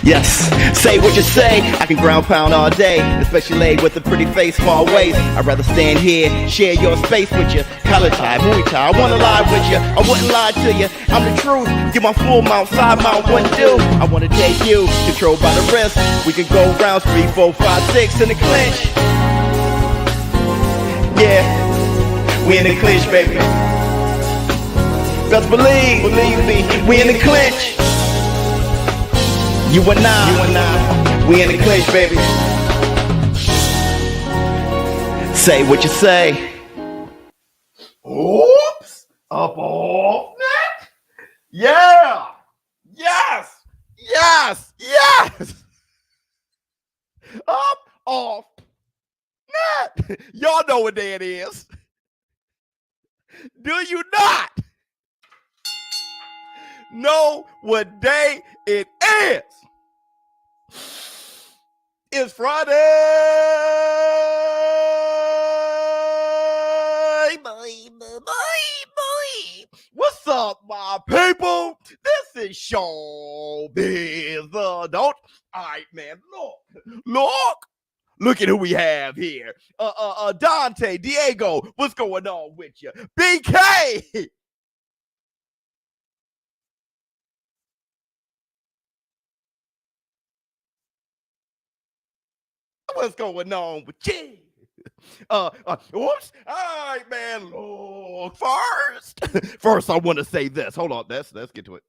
Yes, say what you say. I can ground pound all day, especially laid with a pretty face, small waist. I'd rather stand here, share your space with you. College high, Muay Thai, I wanna lie with you. I wouldn't lie to you. I'm the truth. Get my full mount, side mount, what do? I wanna take you, controlled by the wrist. We can go rounds 3, 4, 5, 6 in the clinch. Yeah, we in the clinch, baby. Best believe me, we in the clinch. You and I, we in the clinch, baby. Say what you say. Oops, up off net. Yeah, yes. Up off net. Y'all know what day it is. Do you not know what day it is? It's Friday. What's up, my people? This is ShowBizz the Adult. All right, man. Look at who we have here. Dante, Diego, what's going on with you? BK. What's going on with you? Whoops. All right, man. Look, first, I want to say this. Hold on. Let's get to it.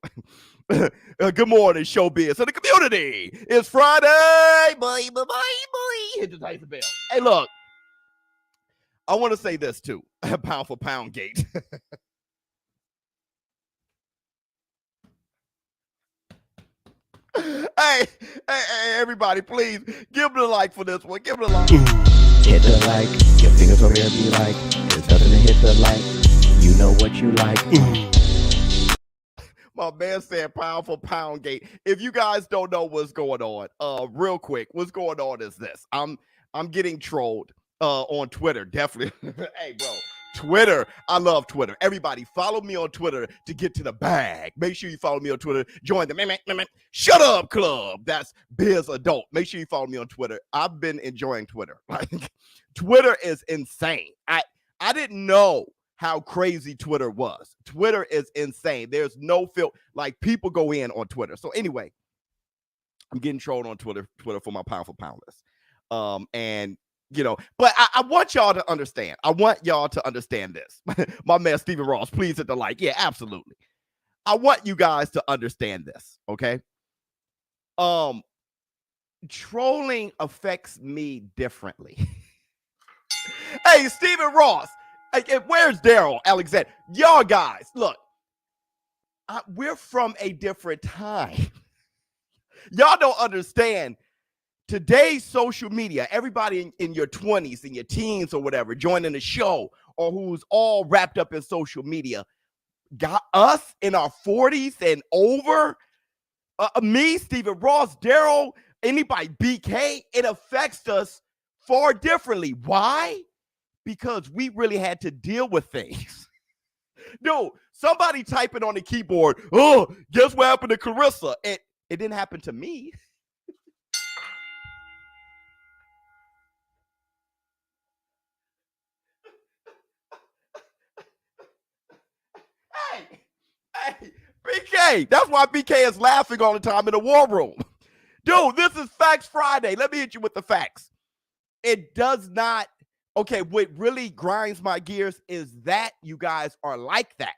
Good morning, ShowBizz to the community. It's Friday. Bye. Hit the Tyson bell. Hey, look. I want to say this too. Pound for pound gate. Hey, everybody, please give it a like for this one. Give it a like. Hit the like. Your fingers over here be like. There's nothing to hit the like. You know what you like. My man said pound for pound gate. If you guys don't know what's going on, real quick, what's going on is this. I'm getting trolled on Twitter. Definitely. Hey, bro. Twitter. I love Twitter. Everybody follow me on Twitter to get to the bag. Make sure you follow me on Twitter. Join the Shut Up Club. That's Biz Adult. Make sure you follow me on Twitter. I've been enjoying Twitter. Like, Twitter is insane. I didn't know how crazy Twitter was. Twitter is insane. There's no filter. Like, people go in on Twitter. So anyway, I'm getting trolled on Twitter for my pound for pound list. And you know, but I want y'all to understand. I want y'all to understand this. My man, Stephen Ross, please hit the like. Yeah, absolutely. I want you guys to understand this, okay? Trolling affects me differently. Hey, Stephen Ross. Hey, where's Daryl Alexander? Y'all guys, look. We're from a different time. Y'all don't understand. Today's social media, everybody in your 20s, in your teens or whatever, joining the show or who's all wrapped up in social media, got us in our 40s and over. Me, Stephen Ross, Daryl, anybody, BK, it affects us far differently. Why? Because we really had to deal with things. No, somebody typing on the keyboard, oh, guess what happened to Carissa? It didn't happen to me. Hey, BK, that's why BK is laughing all the time in the war room. Dude, this is Facts Friday. Let me hit you with the facts. It does not, okay, what really grinds my gears is that you guys are like that.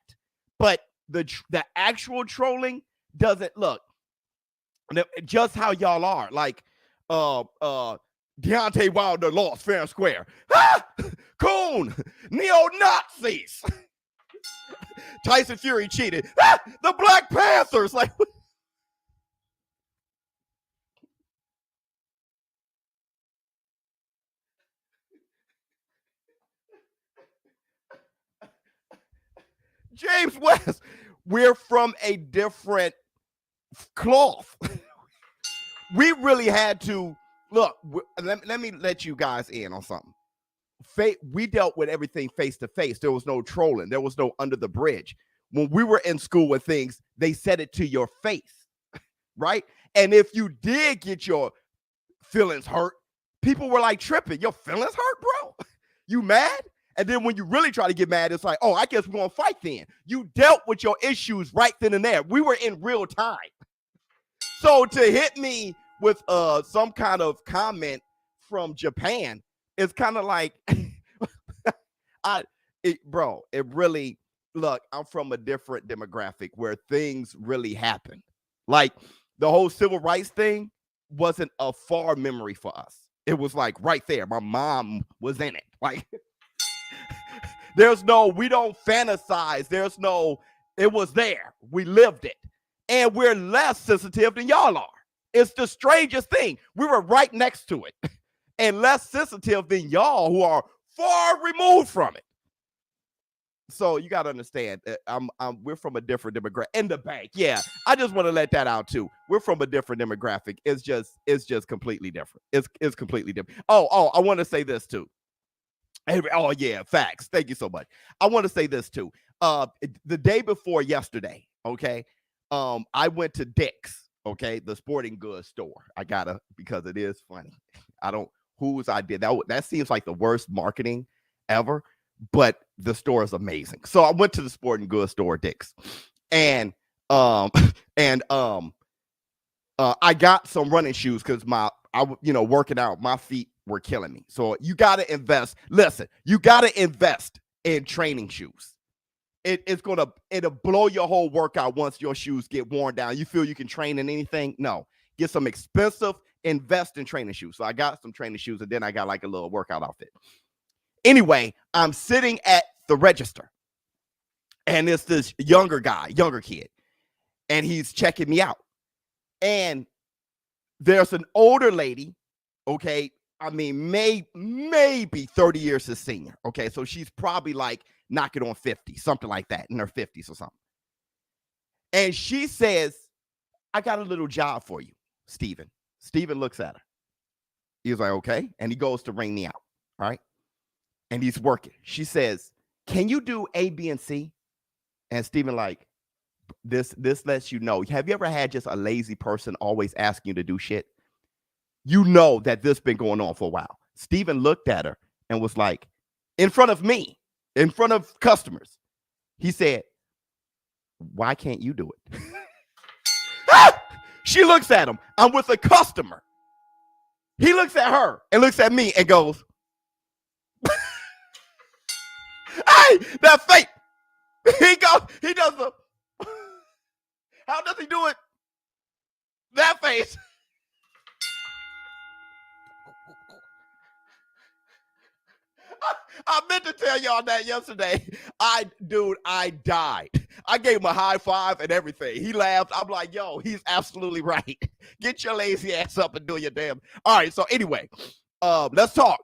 But the actual trolling doesn't look just how y'all are. Like, Deontay Wilder lost fair and square. Ah! Coon, neo-Nazis. Tyson Fury cheated. Ah, the Black Panthers. Like, James West, we're from a different cloth. We really had to look. Let me let you guys in on something. We dealt with everything face to face. There was no trolling. There was no under the bridge. When we were in school with things, they said it to your face, right? And if you did get your feelings hurt, people were like tripping. Your feelings hurt, bro? You mad? And then when you really try to get mad, it's like, oh, I guess we're going to fight then. You dealt with your issues right then and there. We were in real time. So to hit me with some kind of comment from Japan, it's kind of like, it really, look, I'm from a different demographic where things really happen. Like the whole civil rights thing wasn't a far memory for us. It was like right there. My mom was in it. Like we don't fantasize. It was there. We lived it. And we're less sensitive than y'all are. It's the strangest thing. We were right next to it and less sensitive than y'all who are far removed from it. So you got to understand, we're from a different demographic. In the bank, yeah. I just want to let that out too. We're from a different demographic. It's just completely different. It's completely different. Oh, I want to say this too. Oh yeah, facts. Thank you so much. I want to say this too. The day before yesterday, okay, I went to Dick's, okay, the sporting goods store. Because it is funny. I don't whose idea that seems like the worst marketing ever. But the store is amazing. So I went to the sporting goods store, Dick's, and I got some running shoes because working out, my feet were killing me. So you got to invest. Listen, you got to invest in training shoes. It'll blow your whole workout once your shoes get worn down. You feel you can train in anything? No, get some expensive, invest in training shoes. So I got some training shoes, and then I got like a little workout outfit. Anyway, I'm sitting at the register, and it's this younger kid, and he's checking me out. And there's an older lady, okay, I mean, maybe 30 years his senior, okay? So she's probably like knocking on 50, something like that, in her 50s or something. And she says, I got a little job for you, Steven. Steven looks at her. He's like, okay. And he goes to ring me out, all right? And he's working. She says, can you do A, B, and C? And Steven like, this lets you know. Have you ever had just a lazy person always asking you to do shit? You know that this been going on for a while. Steven looked at her and was like, in front of me, in front of customers. He said, why can't you do it? She looks at him. I'm with a customer. He looks at her and looks at me and goes, hey, that fake. He does the, how does he do it? That face. I meant to tell y'all that yesterday. I died. I gave him a high five and everything. He laughed. I'm like, yo, he's absolutely right. Get your lazy ass up and do your damn. All right. So anyway, let's talk.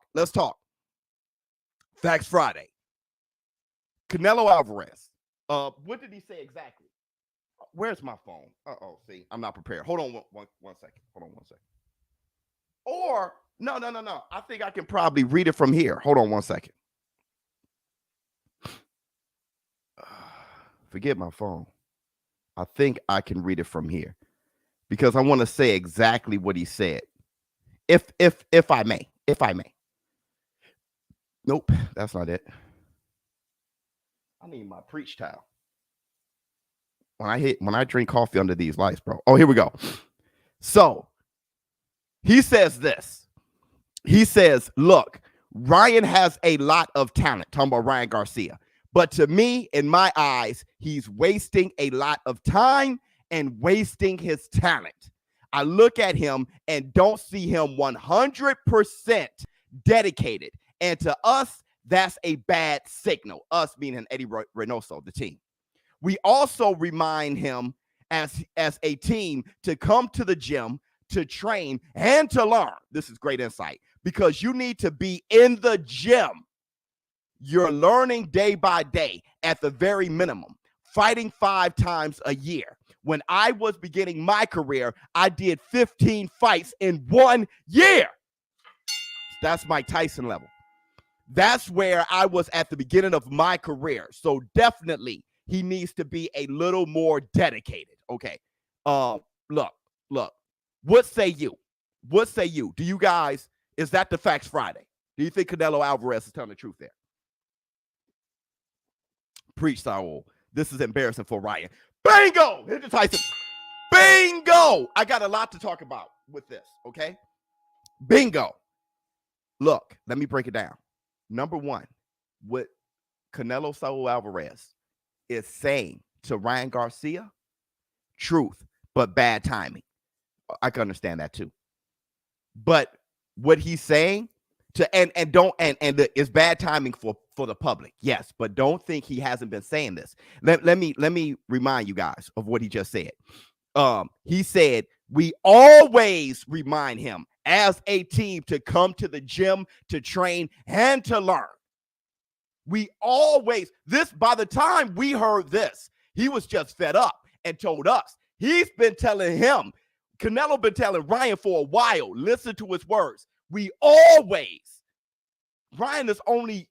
Facts Friday. Canelo Alvarez. What did he say exactly? Where's my phone? See, I'm not prepared. Hold on one second. Or no. I think I can probably read it from here. Hold on one second. Forget my phone. I think I can read it from here because I want to say exactly what he said. If I may. Nope, that's not it. I need my preach towel. When I drink coffee under these lights, bro. Oh, here we go. So he says this. He says, look, Ryan has a lot of talent. Talking about Ryan Garcia. But to me, in my eyes, he's wasting a lot of time and wasting his talent. I look at him and don't see him 100% dedicated. And to us, that's a bad signal. Us meaning Eddie Reynoso, the team. We also remind him as a team to come to the gym, to train, and to learn. This is great insight because you need to be in the gym. You're learning day by day at the very minimum, fighting 5 times a year. When I was beginning my career, I did 15 fights in 1 year. That's Mike Tyson level. That's where I was at the beginning of my career. So definitely he needs to be a little more dedicated. Okay. Look. What say you? What say you? Do you guys, is that the Facts Friday? Do you think Canelo Alvarez is telling the truth there? Preach, Saul. This is embarrassing for Ryan. Bingo! Hit the Tyson. Bingo! I got a lot to talk about with this, okay? Bingo. Look, let me break it down. Number one, what Canelo Saul Alvarez is saying to Ryan Garcia, truth, but bad timing. I can understand that too. But what he's saying to and it's bad timing for the public, yes, but don't think he hasn't been saying this. Let me remind you guys of what he just said. He said we always remind him as a team to come to the gym to train and to learn. We always, this, by the time we heard this, he was just fed up and told us. He's been telling him, Canelo been telling Ryan for a while, listen to his words. We always, Ryan has only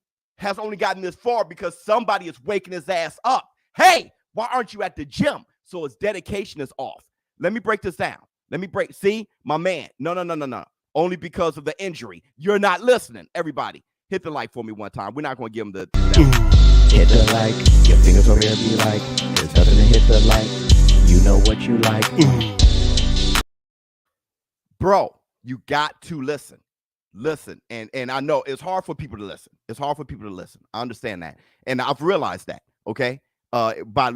gotten this far because somebody is waking his ass up. Hey, why aren't you at the gym? So his dedication is off. Let me break this down. See, my man, no. Only because of the injury. You're not listening. Everybody, hit the like for me one time. We're not going to give him the... Hit the like. Your fingers over there be like, there's nothing to hit the like. You know what you like. Bro, you got to listen. Listen. And I know it's hard for people to listen. I understand that. And I've realized that, okay? By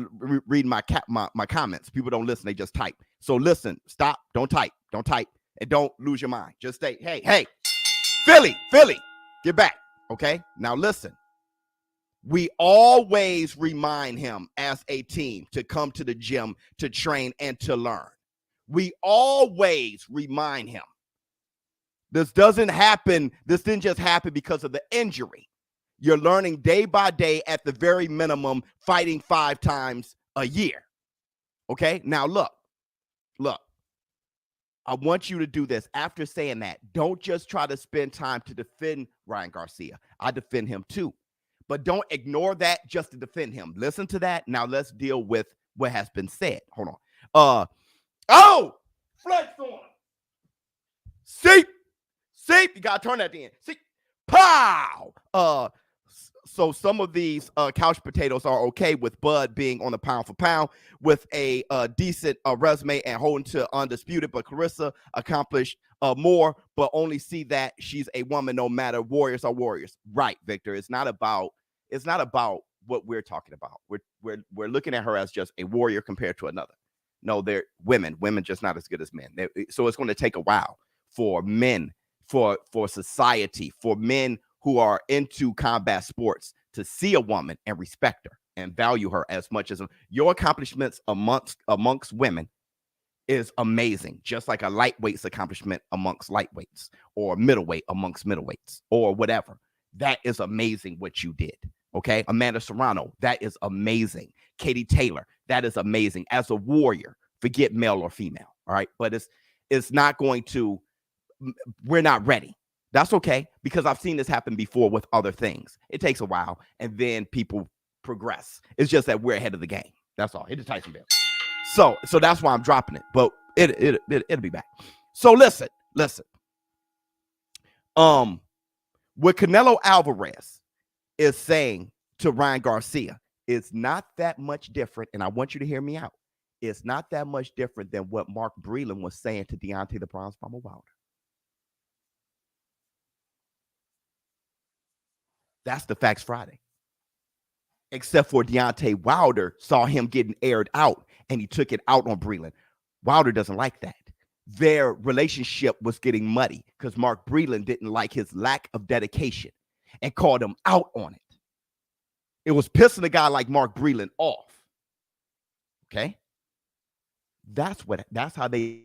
reading my comments. People don't listen, they just type. So listen, stop, don't type, and don't lose your mind. Just say, hey, Philly, get back, okay? Now listen, we always remind him as a team to come to the gym to train and to learn. We always remind him. This didn't just happen because of the injury. You're learning day by day at the very minimum, fighting 5 times a year. Okay? Now, look. I want you to do this. After saying that, don't just try to spend time to defend Ryan Garcia. I defend him too. But don't ignore that just to defend him. Listen to that. Now, let's deal with what has been said. Hold on. Flex on him. See? You got to turn that in. See? Pow! So some of these couch potatoes are okay with Bud being on the pound for pound with a decent resume and holding to undisputed, but Carissa accomplished more, but only see that she's a woman no matter. Warriors are warriors. Right, Victor. It's not about what we're talking about. We're looking at her as just a warrior compared to another. No, they're women just not as good as men. So it's going to take a while for men, for society, for men who are into combat sports to see a woman and respect her and value her as much as your accomplishments amongst women is amazing. Just like a lightweight's accomplishment amongst lightweights or middleweight amongst middleweights or whatever. That is amazing what you did. Okay. Amanda Serrano, that is amazing. Katie Taylor, that is amazing. As a warrior, forget male or female. All right. But it's not going to, we're not ready. That's okay, because I've seen this happen before with other things. It takes a while, and then people progress. It's just that we're ahead of the game. That's all. Hit the Tyson bell. So that's why I'm dropping it, but it'll be back. So listen. What Canelo Alvarez is saying to Ryan Garcia is not that much different, and I want you to hear me out. It's not that much different than what Mark Breland was saying to Deontay the Bronze Bomber Wilder. That's the Facts Friday. Except for Deontay Wilder saw him getting aired out and he took it out on Breland. Wilder doesn't like that. Their relationship was getting muddy because Mark Breland didn't like his lack of dedication and called him out on it. It was pissing a guy like Mark Breland off. Okay? That's how they...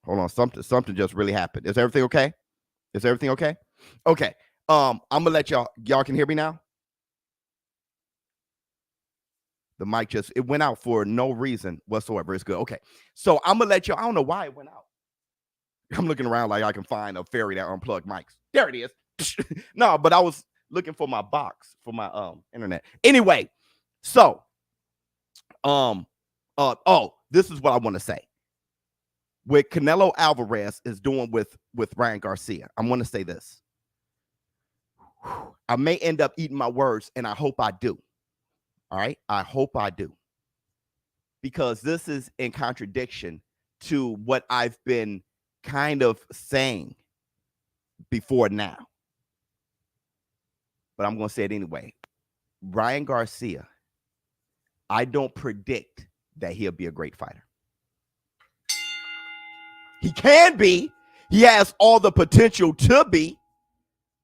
Hold on, something just really happened. Is everything okay? Okay. I'm gonna let y'all can hear me now. The mic just, it went out for no reason whatsoever. It's good. Okay. So I'm going to let you, I don't know why it went out. I'm looking around like I can find a fairy that unplugged mics. There it is. No, but I was looking for my box for my internet. Anyway, so this is what I want to say. What Canelo Alvarez is doing with Ryan Garcia, I'm going to say this. I may end up eating my words, and I hope I do. All right? I hope I do. Because this is in contradiction to what I've been kind of saying before now. But I'm going to say it anyway. Ryan Garcia, I don't predict that he'll be a great fighter. He can be. He has all the potential to be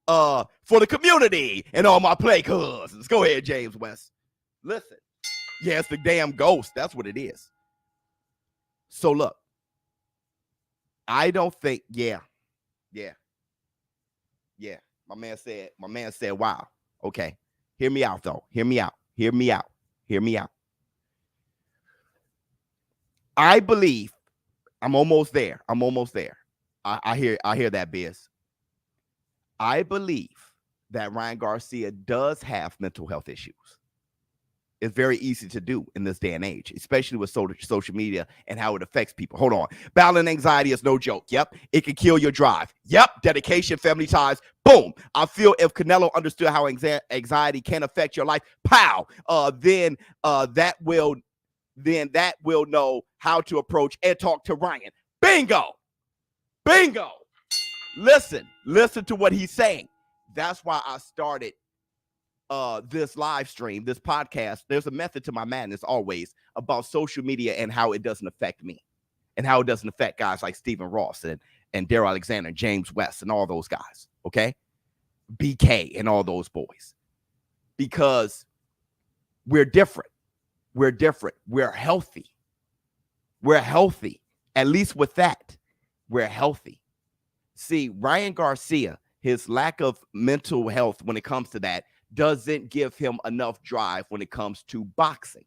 for the community and all my play cousins. Go ahead, James West. Listen. Yeah, it's the damn ghost. That's what it is. So look, I don't think, yeah. My man said, wow. Okay. Hear me out, though. Hear me out. I believe I'm almost there. I hear that, Biz. I believe that Ryan Garcia does have mental health issues. It's very easy to do in this day and age, especially with social media and how it affects people. Hold on. Battling anxiety is no joke. Yep. It can kill your drive. Yep. Dedication, family ties. Boom. I feel if Canelo understood how anxiety can affect your life, pow, then that will know how to approach and talk to Ryan. Bingo. Listen to what he's saying. That's why I started this live stream, this podcast. There's a method to my madness always about social media and how it doesn't affect me and how it doesn't affect guys like Stephen Ross and Daryl Alexander and James West and all those guys. Okay. BK and all those boys, because we're different. We're healthy. At least with that, we're healthy. See, Ryan Garcia, his lack of mental health when it comes to that doesn't give him enough drive when it comes to boxing.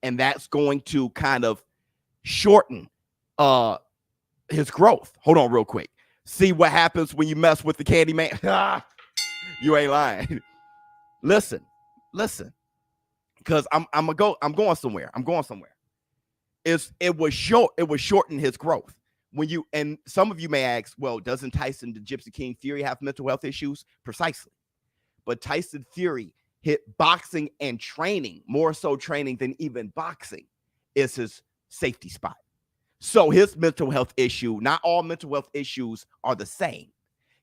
And that's going to kind of shorten his growth. Hold on real quick. See what happens when you mess with the candy man. You ain't lying. Listen. Because I'm going somewhere. It was shorten his growth. And some of you may ask, well, doesn't Tyson the Gypsy King Fury have mental health issues? Precisely. But Tyson Fury hit boxing and training, more so training than even boxing, is his safety spot. So his mental health issue, not all mental health issues are the same.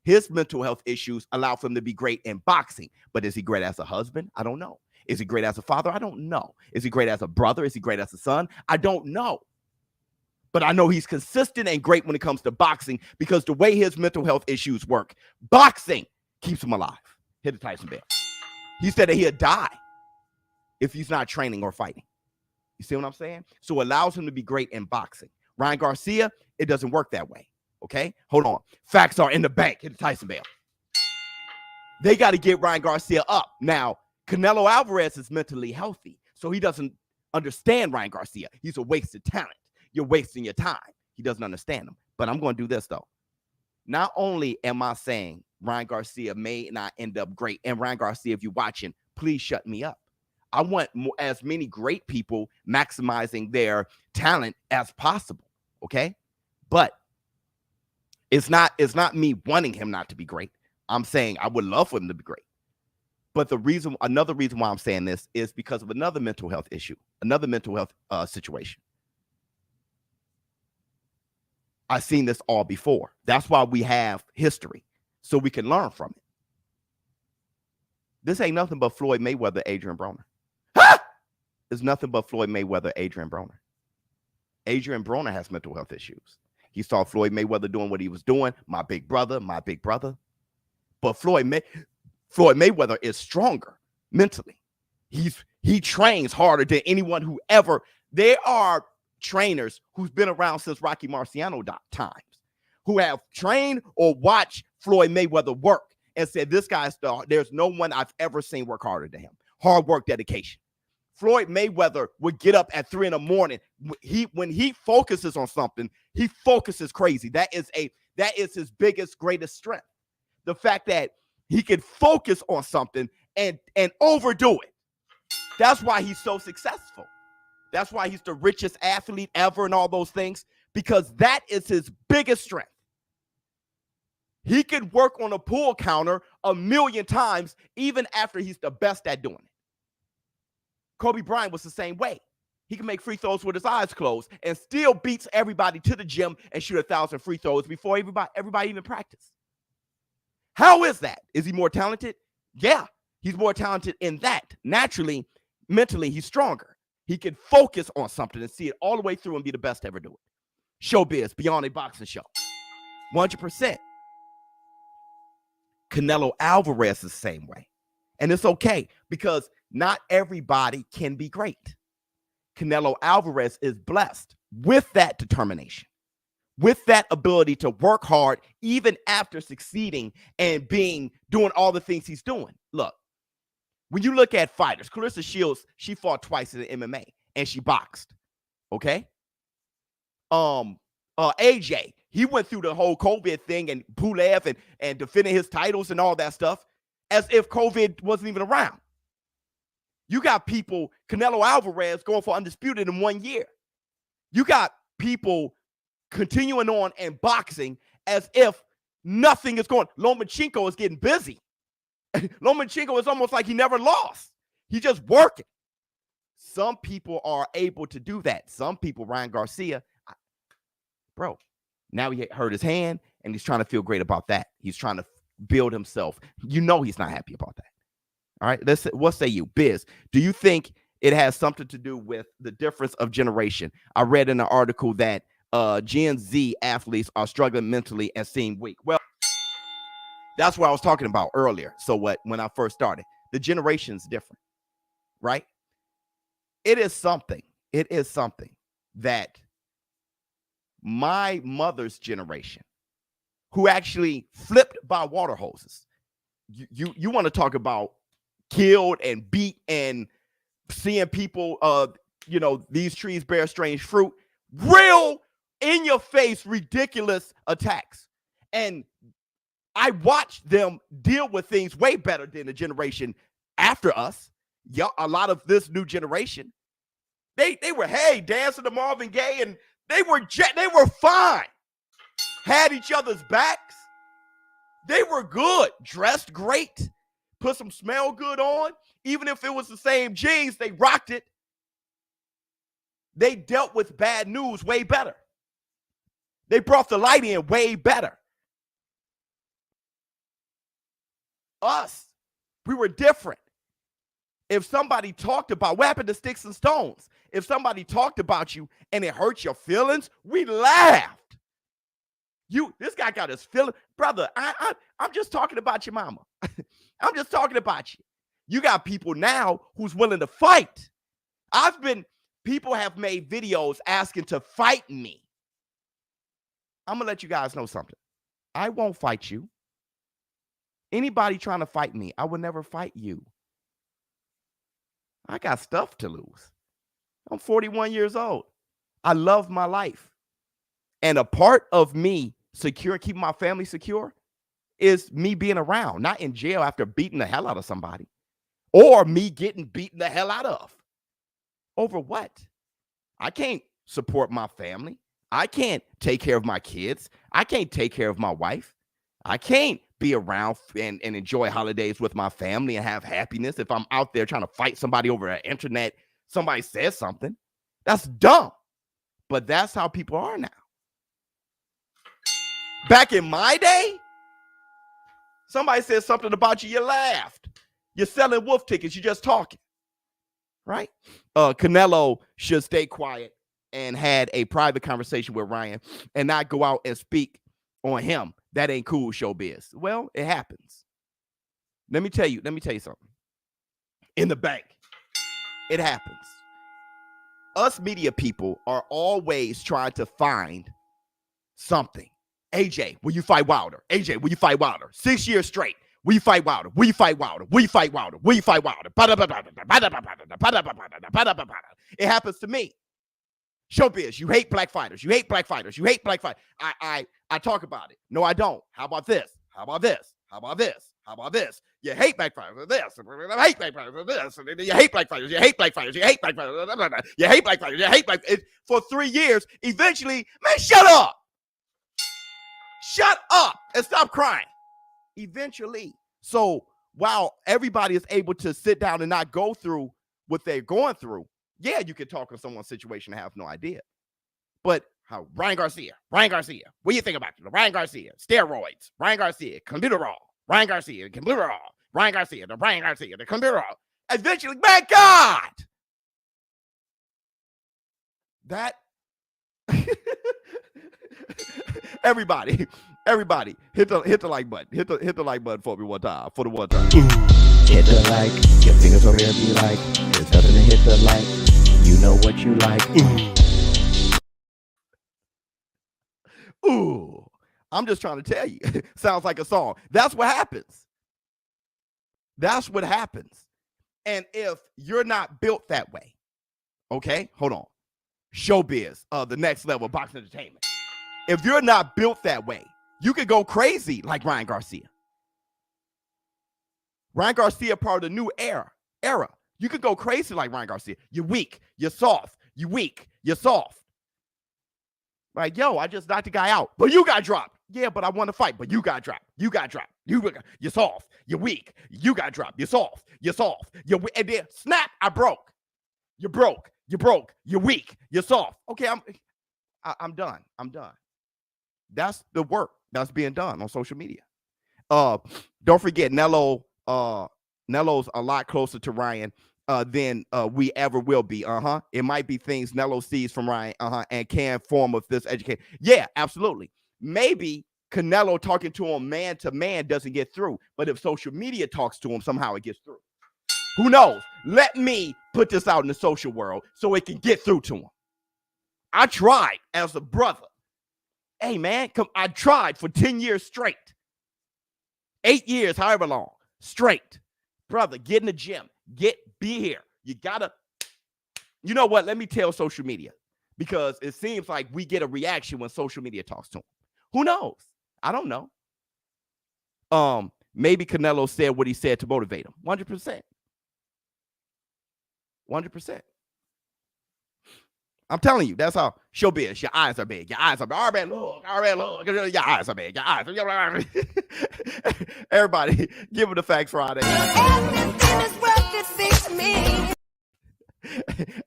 His mental health issues allow for him to be great in boxing. But is he great as a husband? I don't know. Is he great as a father? I don't know. Is he great as a brother? Is he great as a son? I don't know. But I know he's consistent and great when it comes to boxing because the way his mental health issues work, boxing keeps him alive. Hit the Tyson bell. He said that he'll die if he's not training or fighting. You see what I'm saying? So it allows him to be great in boxing. Ryan Garcia, it doesn't work that way. Okay? Hold on. Facts are in the bank. Hit the Tyson bell. They got to get Ryan Garcia up. Now, Canelo Alvarez is mentally healthy, so he doesn't understand Ryan Garcia. He's a wasted talent. You're wasting your time. He doesn't understand him. But I'm going to do this, though. Not only am I saying Ryan Garcia may not end up great, and Ryan Garcia, if you're watching, please shut me up. I want as many great people maximizing their talent as possible, okay? But it's not me wanting him not to be great. I'm saying I would love for him to be great. But another reason why I'm saying this is because of another mental health issue, another mental health situation. I've seen this all before. That's why we have history, so we can learn from it. This ain't nothing but Floyd Mayweather, Adrian Broner. It's nothing but Floyd Mayweather, Adrian Broner. Adrian Broner has mental health issues. He saw Floyd Mayweather doing what he was doing. My big brother. But Floyd Mayweather is stronger mentally. He trains harder than anyone who ever. There are trainers who's been around since Rocky Marciano times, who have trained or watched Floyd Mayweather work and said, this guy's there's no one I've ever seen work harder than him. Hard work, dedication. Floyd Mayweather would get up at 3 a.m. When he focuses on something, he focuses crazy. That is his biggest, greatest strength. The fact that he can focus on something and overdo it. That's why he's so successful. That's why he's the richest athlete ever and all those things, because that is his biggest strength. He can work on a pull counter 1,000,000 times, even after he's the best at doing it. Kobe Bryant was the same way. He can make free throws with his eyes closed and still beats everybody to the gym and shoot 1,000 free throws before everybody even practice. How is that? Is he more talented? Yeah, he's more talented in that. Naturally, mentally, he's stronger. He can focus on something and see it all the way through and be the best to ever do it. ShowBizz, beyond a boxing show. 100%. Canelo Alvarez is the same way. And it's okay, because not everybody can be great. Canelo Alvarez is blessed with that determination, with that ability to work hard even after succeeding and doing all the things he's doing. Look, when you look at fighters, Clarissa Shields, she fought twice in the MMA and she boxed. Okay? AJ, he went through the whole COVID thing and Pulev and defending his titles and all that stuff as if COVID wasn't even around. You got people, Canelo Alvarez going for undisputed in 1 year. You got people continuing on and boxing as if nothing is going. Lomachenko is getting busy. Lomachenko is almost like he never lost. He's just working. Some people are able to do that. Some people, Ryan Garcia, bro, now he hurt his hand and he's trying to feel great about that. He's trying to build himself. You know he's not happy about that. All right, what say you? Biz, do you think it has something to do with the difference of generation? I read in an article that Gen Z athletes are struggling mentally and seem weak. Well, that's what I was talking about earlier. So when I first started, the generation's different, right? It is something that my mother's generation, who actually flipped by water hoses, you want to talk about killed and beat and seeing people, these trees bear strange fruit, real in your face, ridiculous attacks. And I watched them deal with things way better than the generation after us. Yeah, a lot of this new generation, they were, dancing to Marvin Gaye, and they were fine. Had each other's backs. They were good, dressed great, put some smell good on. Even if it was the same jeans, they rocked it. They dealt with bad news way better. They brought the light in way better. Us, we were different. If somebody talked about, what happened to Sticks and Stones? If somebody talked about you and it hurt your feelings, we laughed. This guy got his feeling. Brother, I'm just talking about your mama. I'm just talking about you. You got people now who's willing to fight. People have made videos asking to fight me. I'm going to let you guys know something. I won't fight you. Anybody trying to fight me, I will never fight you. I got stuff to lose. I'm 41 years old. I love my life. And a part of me keeping my family secure is me being around, not in jail after beating the hell out of somebody, or me getting beaten the hell out of. Over what? I can't support my family. I can't take care of my kids. I can't take care of my wife. I can't be around and enjoy holidays with my family and have happiness if I'm out there trying to fight somebody over the internet. Somebody says something. That's dumb. But that's how people are now. Back in my day, somebody said something about you, you laughed. You're selling wolf tickets, you're just talking. Right? Canelo should stay quiet and had a private conversation with Ryan and not go out and speak on him. That ain't cool, ShowBizz. Well, it happens. Let me tell you something. In the bank, it happens. Us media people are always trying to find something. AJ, will you fight Wilder? AJ, will you fight Wilder? 6 years straight. We fight Wilder. We fight Wilder. We fight Wilder. We fight Wilder. It happens to me. ShowBizz, you hate black fighters. You hate black fighters. You hate black fighters. I talk about it. No, I don't. How about this? How about this? How about this? How about this? You hate black fighters for this. I hate black fighters for this. You hate black fighters. You hate black fighters. You hate black fighters. You hate black fighters. You hate black fighters. For 3 years, eventually, man, shut up. Shut up and stop crying. Eventually. So while everybody is able to sit down and not go through what they're going through, yeah, you can talk on someone's situation and have no idea. But how Ryan Garcia, what do you think about it? Ryan Garcia, steroids, Ryan Garcia, clenbuterol, Ryan Garcia, clenbuterol, Ryan Garcia, the clenbuterol. Eventually, my God, that everybody, hit the like button, hit the like button for me one time, for the one time. Hit the like, your fingers over there be like, there's nothing to hit the like, you know what you like. Ooh, I'm just trying to tell you. Sounds like a song. That's what happens. That's what happens. And if you're not built that way, okay, hold on. ShowBizz, the next level, boxing entertainment. If you're not built that way, you could go crazy like Ryan Garcia. Ryan Garcia, part of the new era. You could go crazy like Ryan Garcia. You're weak. You're soft. You're weak. You're soft. Like, yo, I just knocked the guy out, but you got dropped. Yeah, but I want to fight, but you got dropped. You got dropped. You're soft. You're weak. You got dropped. You're soft. You're soft. And then snap, I broke. You're broke. You're broke. You're weak. You're soft. Okay, I'm done. I'm done. That's the work that's being done on social media. Don't forget, Nelo's a lot closer to Ryan than we ever will be. It might be things Canelo sees from Ryan and can form of this education. Yeah, absolutely. Maybe Canelo talking to him man to man doesn't get through, but if social media talks to him, somehow it gets through. Who knows? Let me put this out in the social world so it can get through to him. I tried as a brother. Hey, man, I tried for 10 years straight. 8 years, however long, straight. Brother, get in the gym. Be here. You gotta, you know what? Let me tell social media, because it seems like we get a reaction when social media talks to him. Who knows? I don't know. Maybe Canelo said what he said to motivate him. 100%. 100%. I'm telling you, that's how ShowBizz. Your eyes are big. Your eyes are big. All right, look. Your eyes are big. Your eyes are big. Everybody, give it a Facts Friday. Everything is worth it, fix me.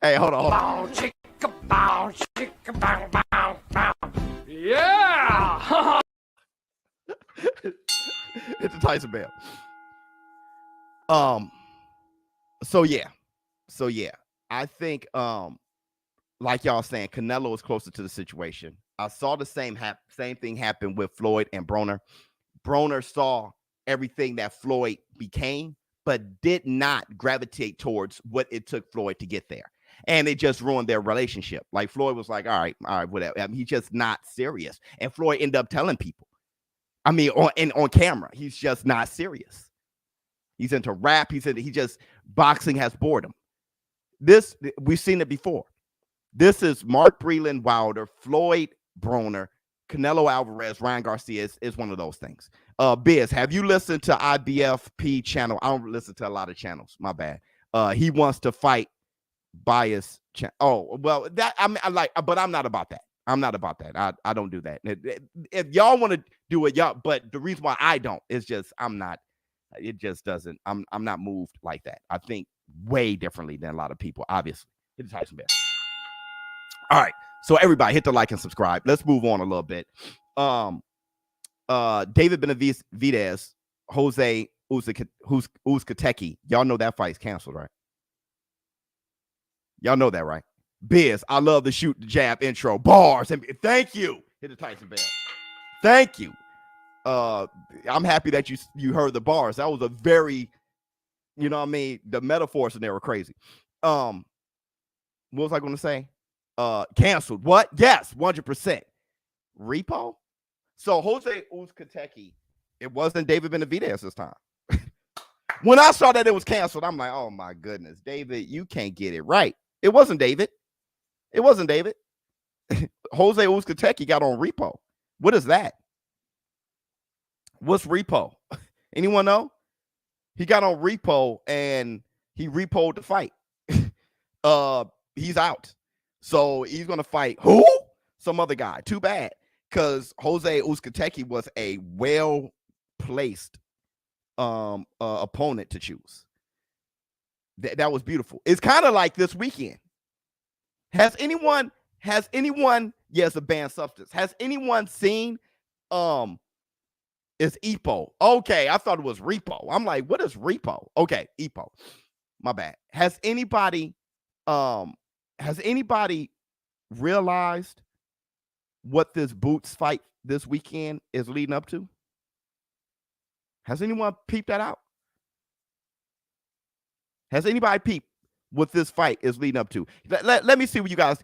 Hey, hold on. Bow, chicka, bow, chicka, bow, bow, bow. Yeah. It's a Tyson Bell. So yeah. I think like y'all saying, Canelo is closer to the situation. I saw the same thing happen with Floyd and Broner. Broner saw everything that Floyd became, but did not gravitate towards what it took Floyd to get there. And it just ruined their relationship. Like Floyd was like, all right, whatever. I mean, he's just not serious. And Floyd ended up telling people, I mean, on camera, he's just not serious. He's into rap. He just, boxing has bored him. We've seen it before. This is Mark Breland Wilder, Floyd Broner, Canelo Alvarez, Ryan Garcia is one of those things. Biz, have you listened to IBFP channel? I don't listen to a lot of channels. My bad. He wants to fight bias. Oh, well, that I like, but I'm not about that. I'm not about that. I don't do that. If y'all want to do it, y'all. But the reason why I don't is just I'm not. It just doesn't. I'm not moved like that. I think way differently than a lot of people. Obviously, it's Tyson Bell. All right, so everybody hit the like and subscribe. Let's move on a little bit. David Benavidez, Jose Uzcategui. Y'all know that fight's canceled, right? Y'all know that, right? Biz, I love the shoot the jab intro. Bars. And thank you. Hit the Tyson Bell. Thank you. I'm happy that you heard the bars. That was a very, you know what I mean? The metaphors in there were crazy. What was I going to say? Canceled. What? Yes, 100%. Repo? So Jose Uzcategui, it wasn't David Benavidez this time. When I saw that it was canceled, I'm like, oh my goodness, David, you can't get it right. It wasn't David. It wasn't David. Jose Uzcategui got on repo. What is that? What's repo? Anyone know? He got on repo and he repoed the fight. He's out. So he's going to fight who? Some other guy. Too bad. Because Jose Uzcategui was a well-placed opponent to choose. That was beautiful. It's kind of like this weekend. Has anyone, yes, a banned substance. Has anyone seen it's EPO? Okay, I thought it was repo. I'm like, what is repo? Okay, EPO. My bad. Has anybody realized what this Boots fight this weekend is leading up to? Has anyone peeped that out? Has anybody peeped what this fight is leading up to? Let me see what you guys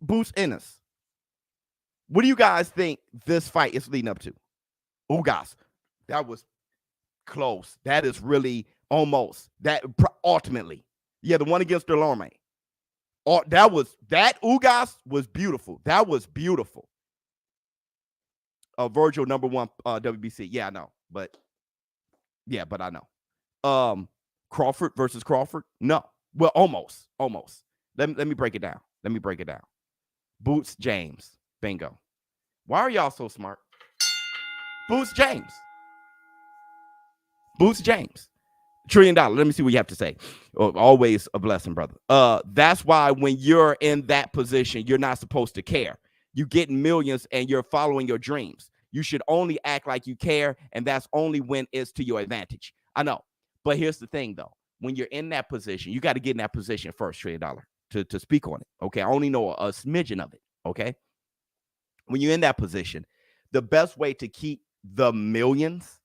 Boots Ennis. What do you guys think this fight is leading up to? Oh, guys, that was close. That is really almost that ultimately. Yeah, the one against Delorme. Oh, that Ugas was beautiful. That was beautiful. Virgil number 1 WBC. Yeah, I know. But I know. Crawford versus Crawford? No. Well, almost. Let me break it down. Boots James. Bingo. Why are y'all so smart? Boots James. $1 trillion. Let me see what you have to say. Always a blessing, brother. That's why when you're in that position, you're not supposed to care. You get millions and you're following your dreams. You should only act like you care, and that's only when it's to your advantage. I know. But here's the thing, though. When you're in that position, you got to get in that position first, $1 trillion, to speak on it. Okay. I only know a smidgen of it. Okay. When you're in that position, the best way to keep the millions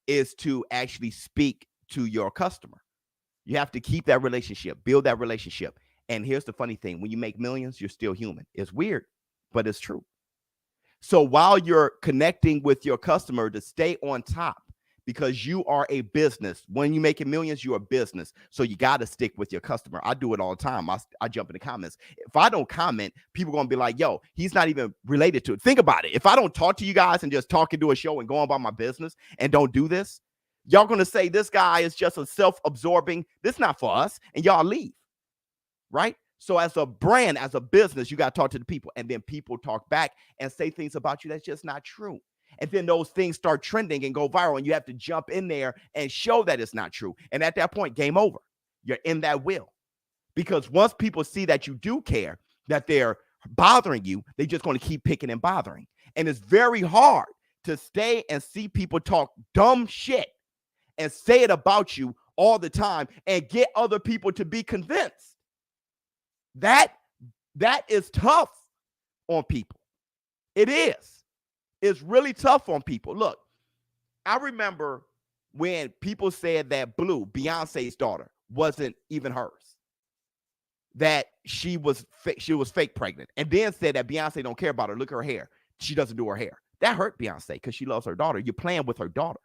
is to actually speak to your customer. You have to keep that relationship, build that relationship. And here's the funny thing. When you make millions, you're still human. It's weird, but it's true. So while you're connecting with your customer to stay on top, because you are a business. When you're making millions, you're a business. So you got to stick with your customer. I do it all the time. I jump in the comments. If I don't comment, people are going to be like, yo, he's not even related to it. Think about it. If I don't talk to you guys and just talk into a show and go on about my business and don't do this, y'all going to say this guy is just a self-absorbing. This is not for us. And y'all leave. Right? So as a brand, as a business, you got to talk to the people. And then people talk back and say things about you that's just not true. And then those things start trending and go viral, and you have to jump in there and show that it's not true. And at that point, game over. You're in that wheel. Because once people see that you do care, that they're bothering you, they're just going to keep picking and bothering. And it's very hard to stay and see people talk dumb shit and say it about you all the time and get other people to be convinced. That is tough on people. It is. It's really tough on people. Look, I remember when people said that Blue, Beyonce's daughter, wasn't even hers, that she was fake pregnant, and then said that Beyonce don't care about her. Look at her hair. She doesn't do her hair. That hurt Beyonce because she loves her daughter. You're playing with her daughter.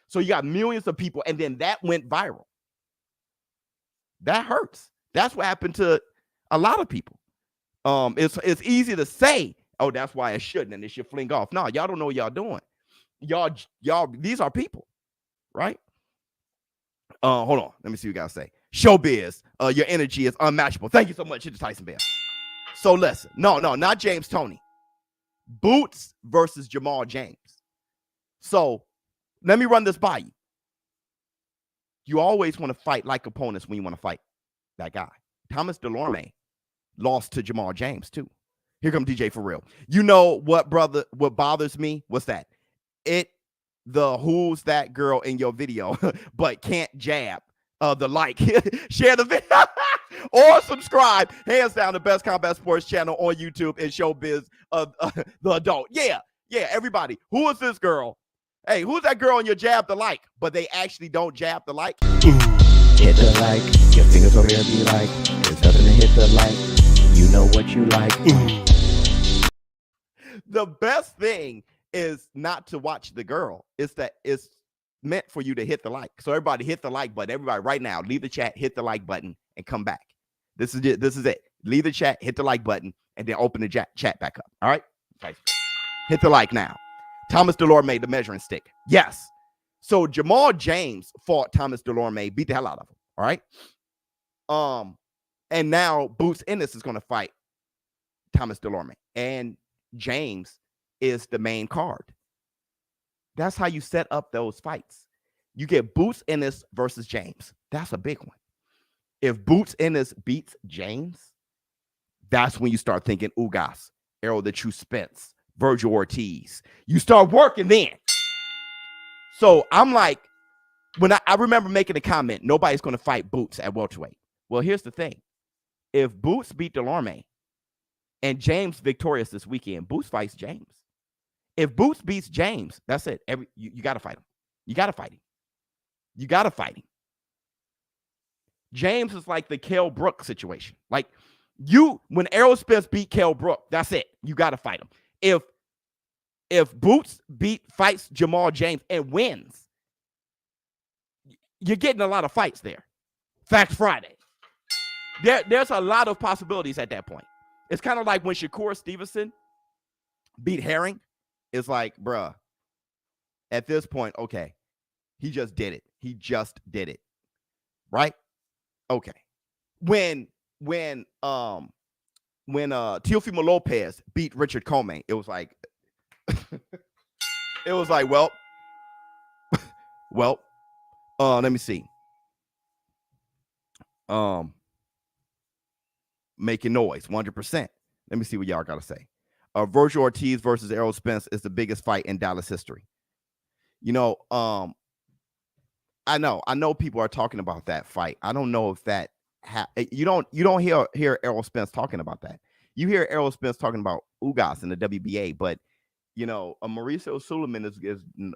So you got millions of people, and then that went viral. That hurts. That's what happened to a lot of people. It's easy to say, oh, that's why it shouldn't, and it should fling off. No, y'all don't know what y'all doing. Y'all, these are people, right? Hold on. Let me see what you guys say. ShowBizz, your energy is unmatchable. Thank you so much. It's Tyson Bell. So listen, no, not James Toney. Boots versus Jamal James. So let me run this by you. You always want to fight like opponents when you want to fight that guy. Thomas Delorme lost to Jamal James too. Here comes DJ for real. You know what, brother? What bothers me? What's that? The who's that girl in your video, but can't jab the like. Share the video or subscribe. Hands down, the best combat sports channel on YouTube is ShowBizz, the adult. Yeah, everybody. Who is this girl? Hey, who's that girl in your jab the like, but they actually don't jab the like? Hit the like. Your fingers over here be like, there's nothing to hit the like. You know what you like. The best thing is not to watch the girl. It's meant for you to hit the like. So everybody hit the like button. Everybody right now, leave the chat, hit the like button, and come back. This is it. This is it. Leave the chat, hit the like button, and then open the chat back up. All right? Hit the like now. Thomas Delorme, the measuring stick. Yes. So Jamal James fought Thomas Delorme, beat the hell out of him. All right. And now Boots Ennis is going to fight Thomas Delorme. And James is the main card. That's how you set up those fights. You get Boots Ennis versus James. That's a big one. If Boots Ennis beats James, that's when you start thinking Ugas, Errol the True Spence, Virgil Ortiz. You start working then. So I'm like, when I remember making a comment, nobody's going to fight Boots at welterweight. Well, here's the thing. If Boots beat Delorme and James victorious this weekend, Boots fights James. If Boots beats James, that's it. You got to fight him. You got to fight him. You got to fight him. James is like the Kell Brook situation. Like when Errol Spence beat Kell Brook, that's it. You got to fight him. If Boots fights Jamal James and wins, you're getting a lot of fights there. Fact Friday. There's a lot of possibilities at that point. It's kind of like when Shakur Stevenson beat Herring. It's like, bruh, at this point, okay, he just did it. He just did it. Right? Okay. When Teofimo Lopez beat Richard Coleman, it was like, well, let me see. Making noise, 100%. Let me see what y'all got to say. Virgil Ortiz versus Errol Spence is the biggest fight in Dallas history. You know, I know people are talking about that fight. I don't know if that you don't hear Errol Spence talking about that. You hear Errol Spence talking about Ugas in the WBA, but you know, Mauricio Suleiman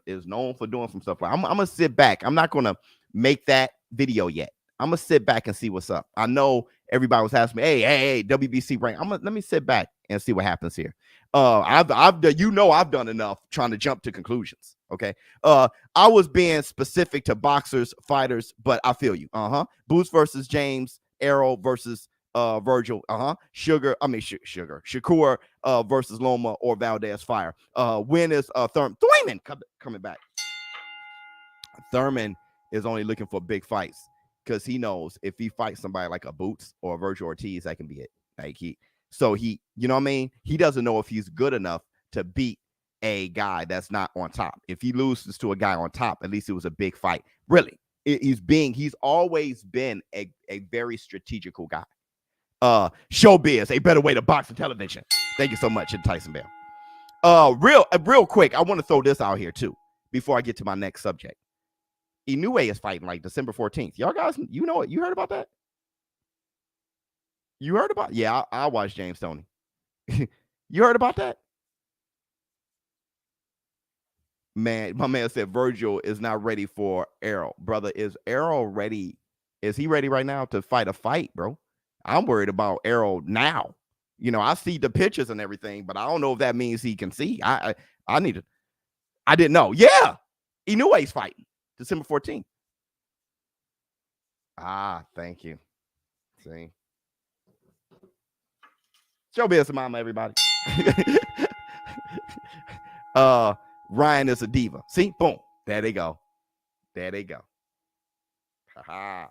is known for doing some stuff. Like I'm gonna sit back. I'm not gonna make that video yet. I'm gonna sit back and see what's up. I know everybody was asking me, hey, WBC rank. Let me sit back and see what happens here. I've done enough trying to jump to conclusions. Okay. I was being specific to boxers, fighters, but I feel you. Boots versus James, Errol versus Virgil. Shakur versus Loma or Valdez Fire. Win is Thurman coming back. Thurman is only looking for big fights because he knows if he fights somebody like a Boots or a Virgil Ortiz, that can be it. Like you know what I mean? He doesn't know if he's good enough to beat a guy that's not on top. If he loses to a guy on top, at least it was a big fight. Really, he's always been a very strategical guy. ShowBizz, a better way to box and television. Thank you so much, Tyson Bell. Real quick, I want to throw this out here too before I get to my next subject. Inoue is fighting like December 14th. Y'all guys, you know it. You heard about that? You heard about? Yeah, I watched James Toney. You heard about that? Man, my man said Virgil is not ready for Errol. Brother, is Errol ready? Is he ready right now to fight a fight, bro? I'm worried about Errol now. You know, I see the pictures and everything, but I don't know if that means he can see. I didn't know. Yeah, Inoue's fighting December 14th. Thank you. See. ShowBizz mama, everybody. Ryan is a diva. See, boom. There they go. There they go. Ha.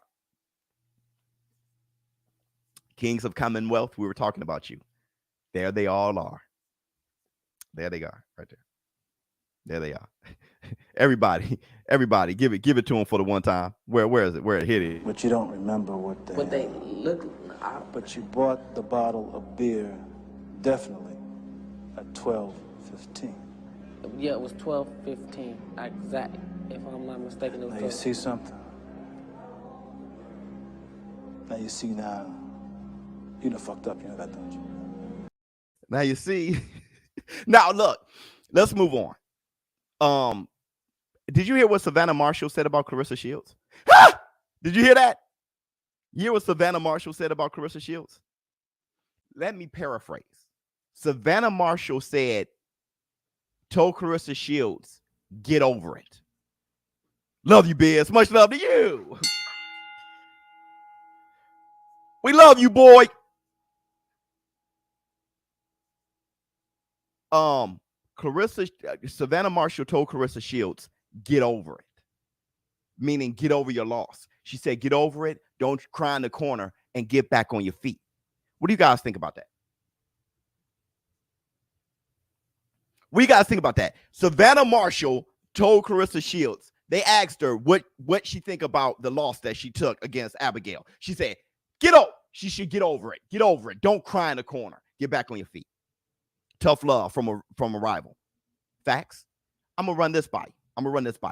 Kings of Commonwealth, we were talking about you. There they all are. There they are, right there. There they are. Everybody, give it to them for the one time. Where is it? Where it hit it? But you don't remember what they look. But you bought the bottle of beer, definitely, at 12:15. Yeah, it was 12:15. Exactly. If I'm not mistaken, it was. Now you see something. Now you see now. You done fucked up. You know that, don't you? Now you see. Now look, let's move on. Did you hear what Savannah Marshall said about Clarissa Shields? Did you hear that? You hear what Savannah Marshall said about Clarissa Shields? Let me paraphrase. Savannah Marshall told Clarissa Shields, get over it. Love you, Biz. Much love to you. We love you, boy. Savannah Marshall told Clarissa Shields, get over it. Meaning get over your loss. She said, get over it. Don't cry in the corner and get back on your feet. What do you guys think about that? What do you guys think about that? Savannah Marshall told Clarissa Shields, they asked her what she think about the loss that she took against Abigail. She said, she should get over it. Get over it. Don't cry in the corner. Get back on your feet. Tough love from a rival. Facts. I'm going to run this by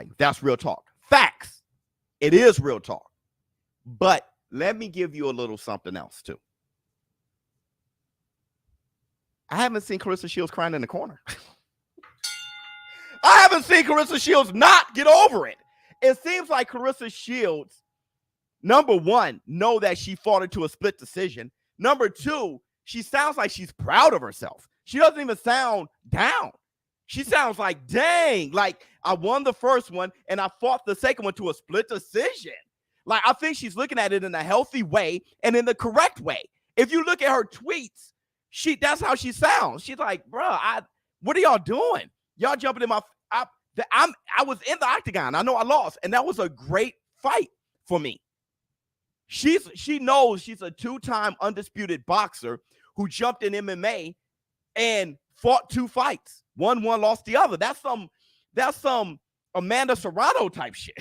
you. That's real talk. Facts. It is real talk. But let me give you a little something else too. I haven't seen Clarissa Shields crying in the corner. I haven't seen Clarissa Shields not get over it. It seems like Clarissa Shields, number one, know that she fought into a split decision. Number two, she sounds like she's proud of herself. She doesn't even sound down. She sounds like, dang, like I won the first one and I fought the second one to a split decision. Like, I think she's looking at it in a healthy way and in the correct way. If you look at her tweets, that's how she sounds. She's like, bro, what are y'all doing? Y'all jumping in my, I was in the octagon. I know I lost, and that was a great fight for me. She knows she's a two-time undisputed boxer who jumped in MMA and fought 2 fights. One lost the other. That's some Amanda Serrano type shit.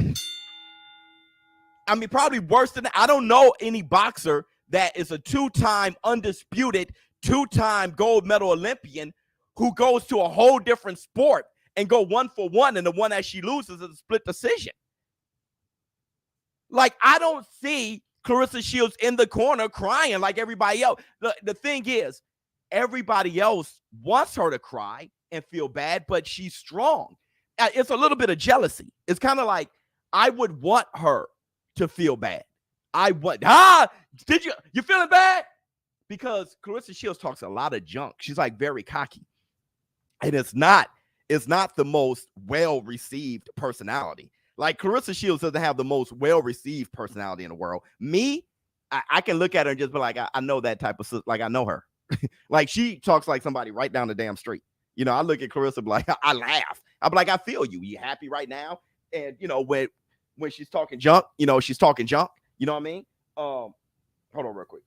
I mean, probably worse than that. I don't know any boxer that is a 2-time undisputed, 2-time gold medal Olympian who goes to a whole different sport and go 1-for-1, and the one that she loses is a split decision. Like, I don't see Clarissa Shields in the corner crying like everybody else. The thing is, everybody else wants her to cry and feel bad, but she's strong. It's a little bit of jealousy. It's kind of like, I would want her to feel bad. You feeling bad? Because Clarissa Shields talks a lot of junk. She's like very cocky. And it's not the most well-received personality. Like, Clarissa Shields doesn't have the most well-received personality in the world. Me, I can look at her and just be like, I know that type of, like, I know her. Like, she talks like somebody right down the damn street. You know, I look at Clarissa and be like, I laugh. I'll be like, I feel you. You happy right now? And, you know, when she's talking junk, you know, she's talking junk. You know what I mean? Hold on real quick.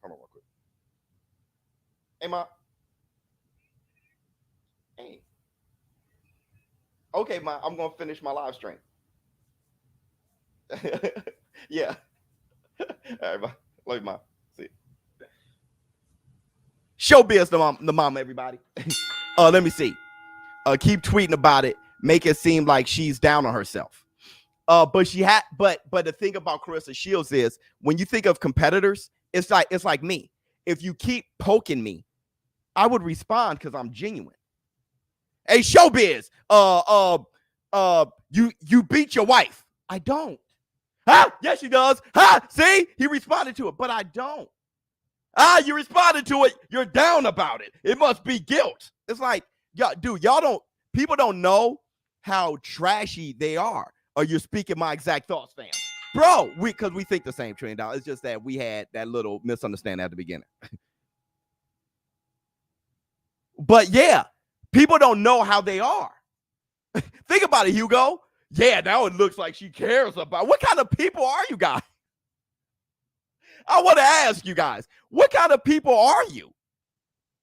Hey, Ma. Hey. Okay, Ma, I'm going to finish my live stream. Yeah. All right, Ma. Love you, Ma. See you. ShowBizz, the mom, everybody. Let me see. Keep tweeting about it. Make it seem like she's down on herself. But the thing about Clarissa Shields is, when you think of competitors, it's like me. If you keep poking me, I would respond because I'm genuine. Hey, ShowBizz, you beat your wife. I don't. Huh? Yes, she does. Huh? See? He responded to it, but I don't. You responded to it. You're down about it. It must be guilt. It's like, people don't know how trashy they are. Or you're speaking my exact thoughts, fam. Bro, because we think the same, $1 trillion. It's just that we had that little misunderstanding at the beginning. But yeah, people don't know how they are. Think about it, Hugo. Yeah, now it looks like she cares about. What kind of people are you guys? I want to ask you guys, what kind of people are you?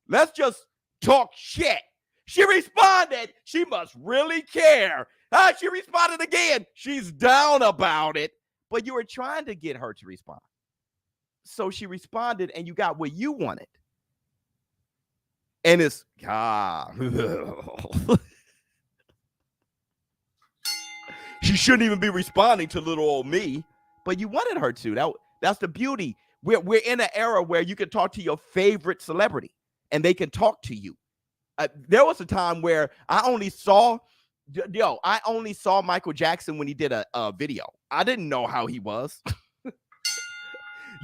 Let's just talk shit. She responded. She must really care. She responded again. She's down about it. But you were trying to get her to respond. So she responded and you got what you wanted. And it's, she shouldn't even be responding to little old me, but you wanted her to. That's the beauty. We're in an era where you can talk to your favorite celebrity and they can talk to you. There was a time where I only saw Michael Jackson when he did a video. I didn't know how he was.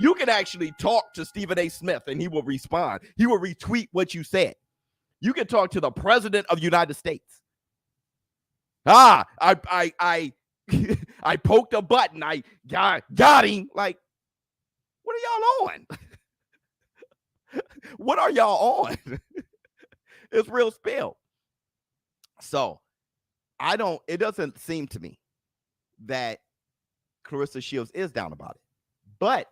You can actually talk to Stephen A. Smith and he will respond. He will retweet what you said. You can talk to the president of the United States. I poked a button. I got him. Like, what are y'all on? What are y'all on? It's real spill. So it doesn't seem to me that Claressa Shields is down about it. But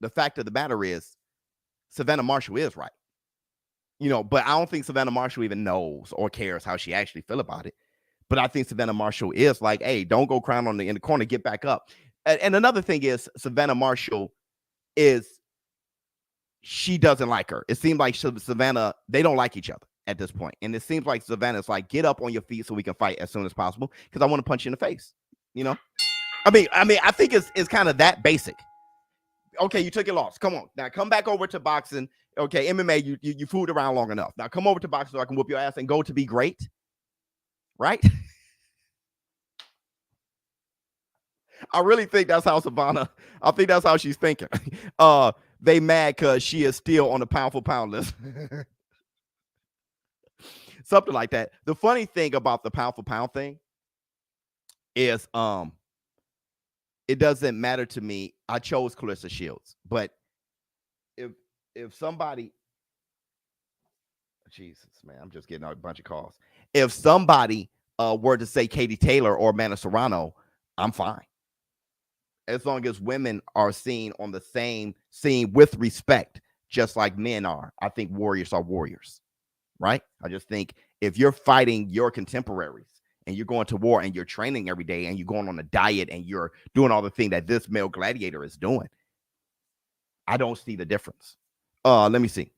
the fact of the matter is Savannah Marshall is right. But I don't think Savannah Marshall even knows or cares how she actually feel about it. But I think Savannah Marshall is like, hey, don't go crying in the corner, get back up. And another thing is Savannah Marshall she doesn't like her. It seems like Savannah, they don't like each other at this point. And it seems like Savannah's like, get up on your feet so we can fight as soon as possible because I want to punch you in the face. I mean, I think it's kind of that basic. Okay, you took your loss. Come on. Now come back over to boxing. Okay, MMA, you fooled around long enough. Now come over to boxing so I can whoop your ass and go to be great. Right? I really think that's how Savannah, I think that's how she's thinking. They mad because she is still on the pound for pound list. Something like that. The funny thing about the pound for pound thing is it doesn't matter to me. I chose Claressa Shields, but if somebody, Jesus, man, I'm just getting a bunch of calls. If somebody were to say Katie Taylor or Amanda Serrano, I'm fine. As long as women are seen on the same scene with respect, just like men are. I think warriors are warriors, right? I just think if you're fighting your contemporaries and you're going to war and you're training every day and you're going on a diet and you're doing all the things that this male gladiator is doing, I don't see the difference. Let me see.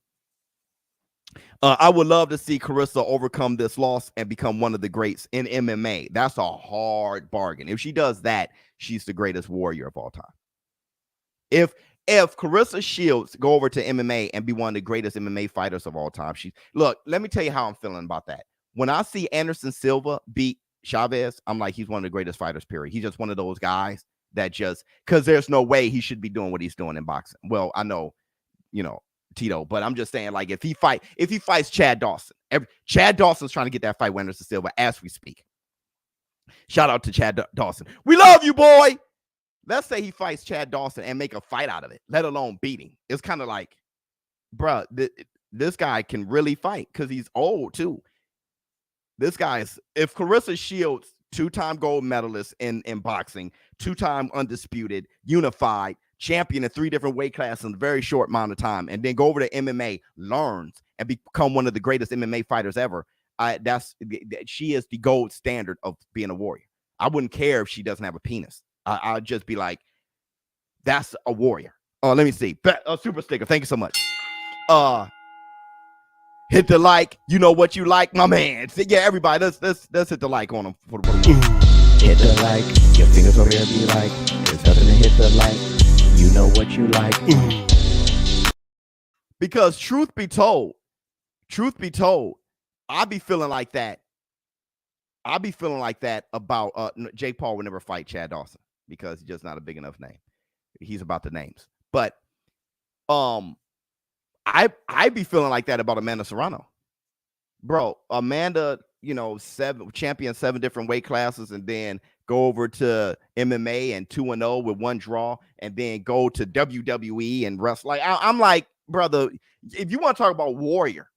I would love to see Claressa overcome this loss and become one of the greats in MMA. That's a hard bargain. If she does that, she's the greatest warrior of all time. If Claressa Shields go over to MMA and be one of the greatest MMA fighters of all time, look, let me tell you how I'm feeling about that. When I see Anderson Silva beat Chavez, I'm like, he's one of the greatest fighters, period. He's just one of those guys that just, because there's no way he should be doing what he's doing in boxing. Well, I know, Tito, but I'm just saying, like, if he fights Chad Dawson, Chad Dawson's trying to get that fight with Anderson Silva as we speak. Shout out to Chad Dawson. We love you, boy. Let's say he fights Chad Dawson and make a fight out of it, let alone beating. It's kind of like, bruh, this guy can really fight because he's old too. This guy is, if Claressa Shields, two-time gold medalist in boxing, two-time undisputed, unified, champion in 3 different weight classes in a very short amount of time, and then go over to MMA, learns, and become one of the greatest MMA fighters ever. She is the gold standard of being a warrior. I wouldn't care if she doesn't have a penis. I'd just be like, that's a warrior. Let me see. Super sticker. Thank you so much. Hit the like. You know what you like, my man. Yeah, everybody, let's hit the like on them. Hit the like. Your fingers over there be like, there's nothing to hit the like. You know what you like. Because truth be told, I be feeling like that. About Jake Paul would never fight Chad Dawson because he's just not a big enough name. He's about the names. But I be feeling like that about Amanda Serrano. Bro, Amanda, champion 7 different weight classes and then go over to MMA and 2-0 with 1 draw and then go to WWE and wrestle. Like, I'm like, brother, if you want to talk about warrior,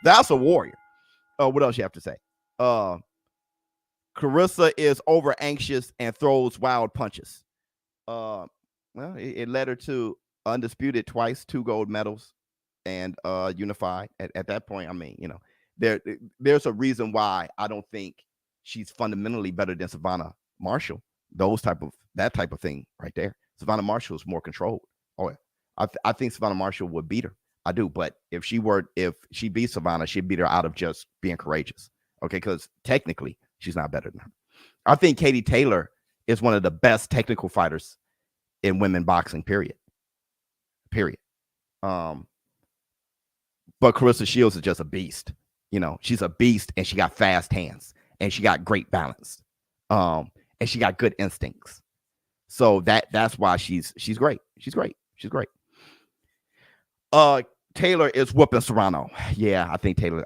that's a warrior. What else you have to say? Claressa is over anxious and throws wild punches. Well, it led her to undisputed twice, 2 gold medals, and unified. At that point, I mean, there's a reason why I don't think she's fundamentally better than Savannah Marshall. That type of thing right there. Savannah Marshall is more controlled. Oh, yeah. I think Savannah Marshall would beat her. I do, but if she beat Savannah, she'd beat her out of just being courageous. Okay, because technically she's not better than her. I think Katie Taylor is one of the best technical fighters in women boxing. Period. But Claressa Shields is just a beast. She's a beast, and she got fast hands, and she got great balance, and she got good instincts. So that's why she's great. She's great. Taylor is whooping Serrano. Yeah, I think Taylor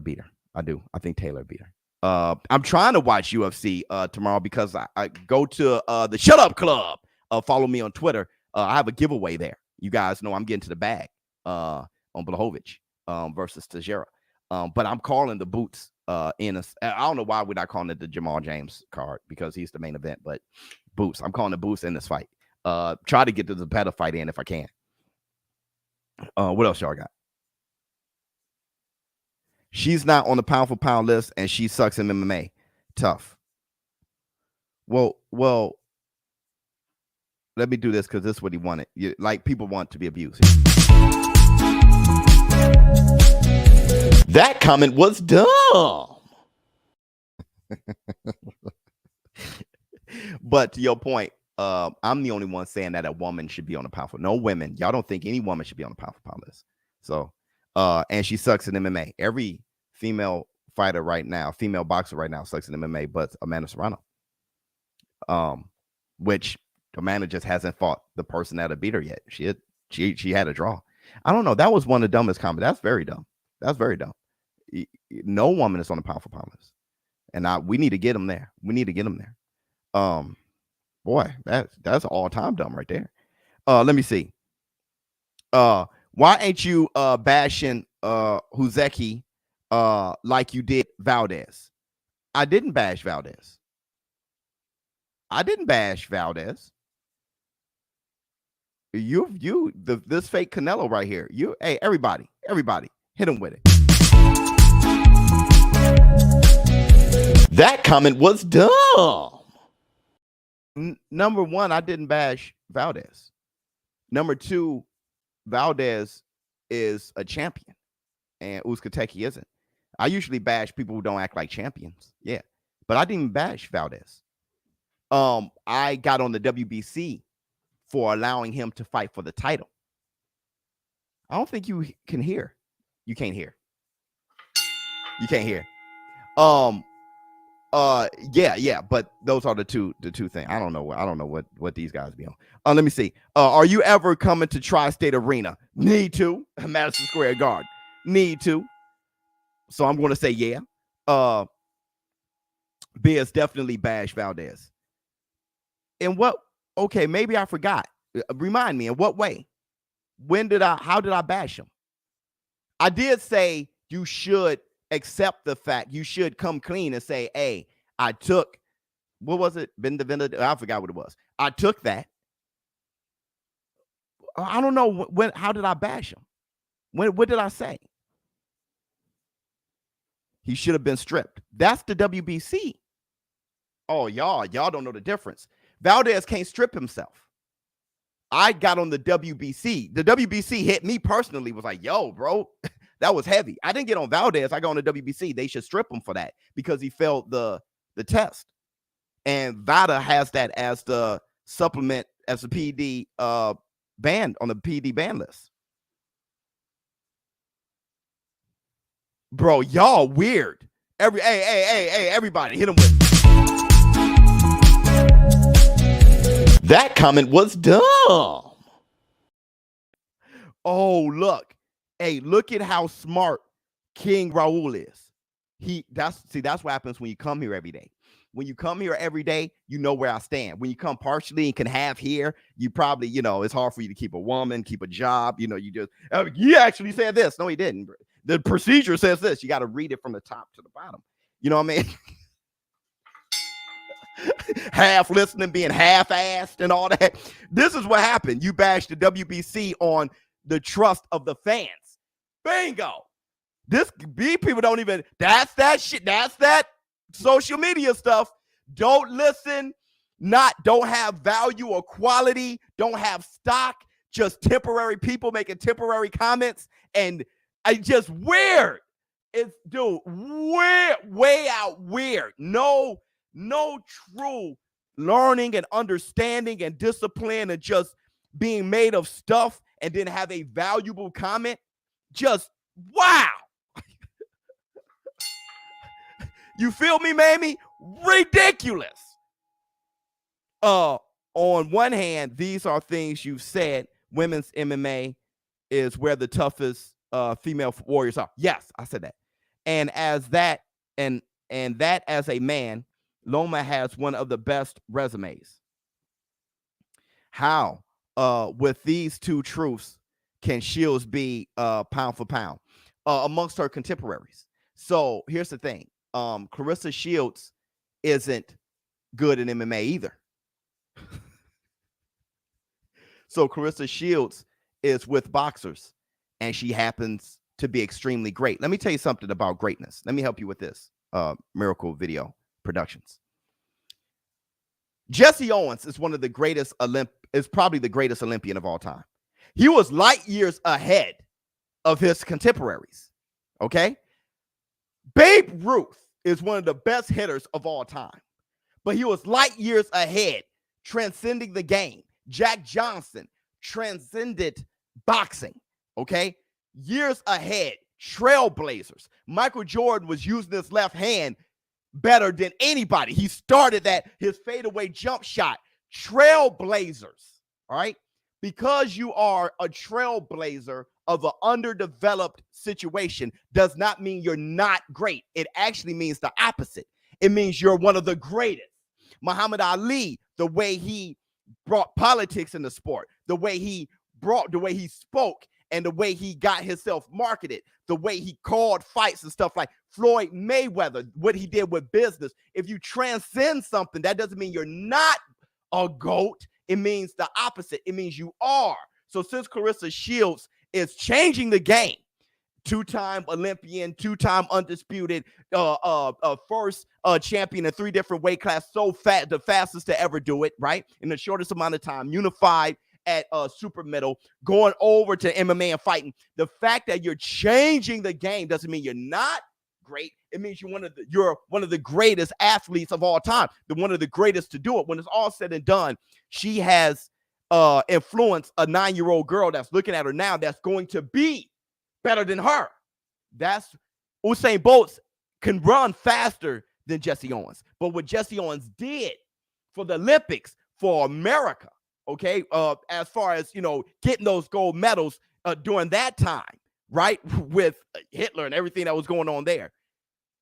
beat her. I do. I think Taylor beat her. I'm trying to watch UFC tomorrow because I go to the Shut Up Club. Follow me on Twitter. I have a giveaway there. You guys know I'm getting to the bag on Blachowicz versus Teixeira. But I'm calling the Boots I don't know why we're not calling it the Jamal James card because he's the main event, but Boots. I'm calling the Boots in this fight. Try to get the better fight in if I can. What else y'all got? She's not on the pound for pound list, and she sucks in MMA. Tough. Well, let me do this because this is what he wanted. Like people want to be abused. That comment was dumb. But to your point, I'm the only one saying that a woman should be on the pound for. No women. Y'all don't think any woman should be on the pound for pound list. So, and she sucks in MMA. Every female fighter right now, female boxer right now, sucks in MMA, but Amanda Serrano. Which Amanda just hasn't fought the person that'll beat her yet. She had a draw. I don't know. That was one of the dumbest comments. That's very dumb. That's very dumb. No woman is on the pound for pound list, and we need to get them there. We need to get them there. Boy, that's all time dumb right there. Let me see. Why ain't you bashing Huzeki like you did Valdez? I didn't bash Valdez. This fake Canelo right here. Hey, everybody, hit him with it. That comment was dumb. Number one, I didn't bash Valdez. Number two, Valdez is a champion, and Uzcategui isn't. I usually bash people who don't act like champions. Yeah, but I didn't bash Valdez. I got on the WBC for allowing him to fight for the title. I don't think you can hear. You can't hear. Yeah, but those are the two things. I don't know what these guys be on. Let me see. Are you ever coming to Tri-State Arena? Need to. Madison Square Garden. Need to. So I'm going to say yeah. Bears definitely bash Valdez. In what? Okay, maybe I forgot. Remind me, in what way? How did I bash him? I did say you should accept the fact. You should come clean and say, hey, I took, what was it? I forgot what it was. I took that. I don't know how did I bash him? What did I say? He should have been stripped. That's the WBC. Oh, y'all don't know the difference. Valdez can't strip himself. I got on the WBC. The WBC hit me personally, was like, yo, bro, that was heavy. I didn't get on Valdez. I got on the WBC. They should strip him for that because he failed the test. And VADA has that as the supplement, as a PD banned on the PD ban list. Bro, y'all weird. Hey, everybody, hit him with it. That comment was dumb. Oh, look. Hey, look at how smart King Raul is. That's what happens when you come here every day. When you come here every day, you know where I stand. When you come partially and can have here, you probably, it's hard for you to keep a woman, keep a job. You just, he actually said this. No, he didn't. The procedure says this. You got to read it from the top to the bottom. You know what I mean? Half listening, being half-assed and all that. This is what happened. You bashed the WBC on the trust of the fans. Bingo. People don't even, that's that shit. That's that social media stuff. Don't listen, don't have value or quality, don't have stock, just temporary people making temporary comments. And it's just weird. It's, dude, weird, way out weird. No true learning and understanding and discipline and just being made of stuff and then have a valuable comment. Just wow. You feel me, Mamie? Ridiculous. On one hand, these are things you've said. Women's MMA is where the toughest female warriors are. Yes, I said that. And as that, and And that as a man, Loma has one of the best resumes. How, with these two truths, can Shields be pound for pound amongst her contemporaries? So here's the thing. Clarissa Shields isn't good in MMA either. So Clarissa Shields is with boxers, and she happens to be extremely great. Let me tell you something about greatness. Let me help you with this. Miracle Video Productions. Jesse Owens is one of the greatest is probably the greatest Olympian of all time. He was light years ahead of his contemporaries. Okay. Babe Ruth is one of the best hitters of all time, but he was light years ahead, transcending the game. Jack Johnson transcended boxing. Okay. Years ahead, trailblazers. Michael Jordan was using his left hand better than anybody. He started that, his fadeaway jump shot. Trailblazers. All right. Because you are a trailblazer of an underdeveloped situation does not mean you're not great. It actually means the opposite. It means you're one of the greatest. Muhammad Ali, the way he brought politics in the sport, the way he spoke, and the way he got himself marketed, the way he called fights and stuff, like Floyd Mayweather, what he did with business. If you transcend something, that doesn't mean you're not a GOAT. It means the opposite. It means you are. So since Clarissa Shields is changing the game, two-time Olympian, two-time undisputed, first champion in 3 different weight classes, so fat, the fastest to ever do it, right? In the shortest amount of time, unified at super middle, going over to MMA and fighting. The fact that you're changing the game doesn't mean you're not great. It means you're one of the greatest athletes of all time, one of the greatest to do it. When it's all said and done, she has influenced a 9-year-old girl that's looking at her now that's going to be better than her. That's Usain Bolt can run faster than Jesse Owens. But what Jesse Owens did for the Olympics, for America, okay, as far as, getting those gold medals during that time, right, with Hitler and everything that was going on there.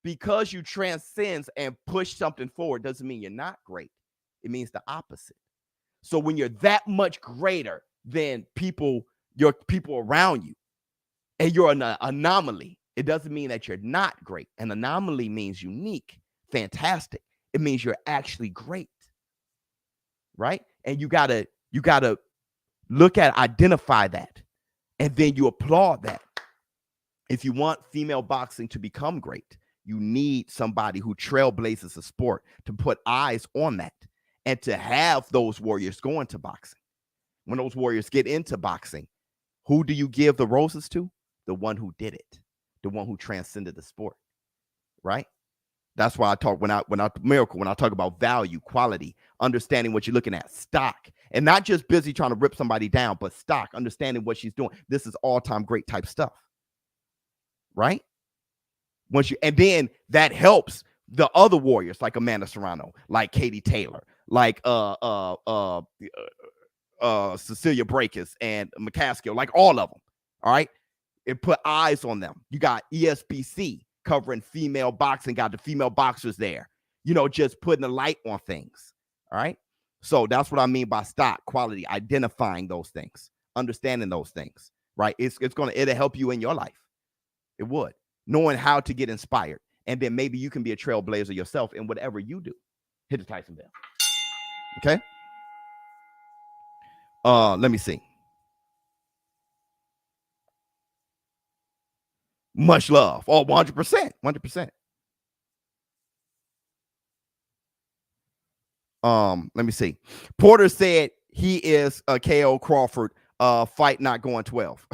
Because you transcend and push something forward doesn't mean you're not great. It means the opposite. So when you're that much greater than your people around you, and you're an anomaly, it doesn't mean that you're not great. An anomaly means unique, fantastic. It means you're actually great, right? And you gotta look at, identify that, and then you applaud that. If you want female boxing to become great, you need somebody who trailblazes the sport to put eyes on that and to have those warriors go into boxing. When those warriors get into boxing, who do you give the roses to? The one who did it, the one who transcended the sport, right? That's why I talk when I talk about value, quality, understanding what you're looking at, stock, and not just busy trying to rip somebody down, but stock, understanding what she's doing. This is all-time great type stuff, right? And then that helps the other warriors like Amanda Serrano, like Katie Taylor, like Cecilia Brækhus and McCaskill, like all of them. All right. It put eyes on them. You got ESPC covering female boxing, got the female boxers there, just putting a light on things. All right. So that's what I mean by stock, quality, identifying those things, understanding those things, right? It'll help you in your life. It would. Knowing how to get inspired. And then maybe you can be a trailblazer yourself in whatever you do. Hit the Tyson bell. Okay. Let me see. Much love. Oh, 100%. 100%. Let me see. Porter said he is a KO Crawford fight not going 12.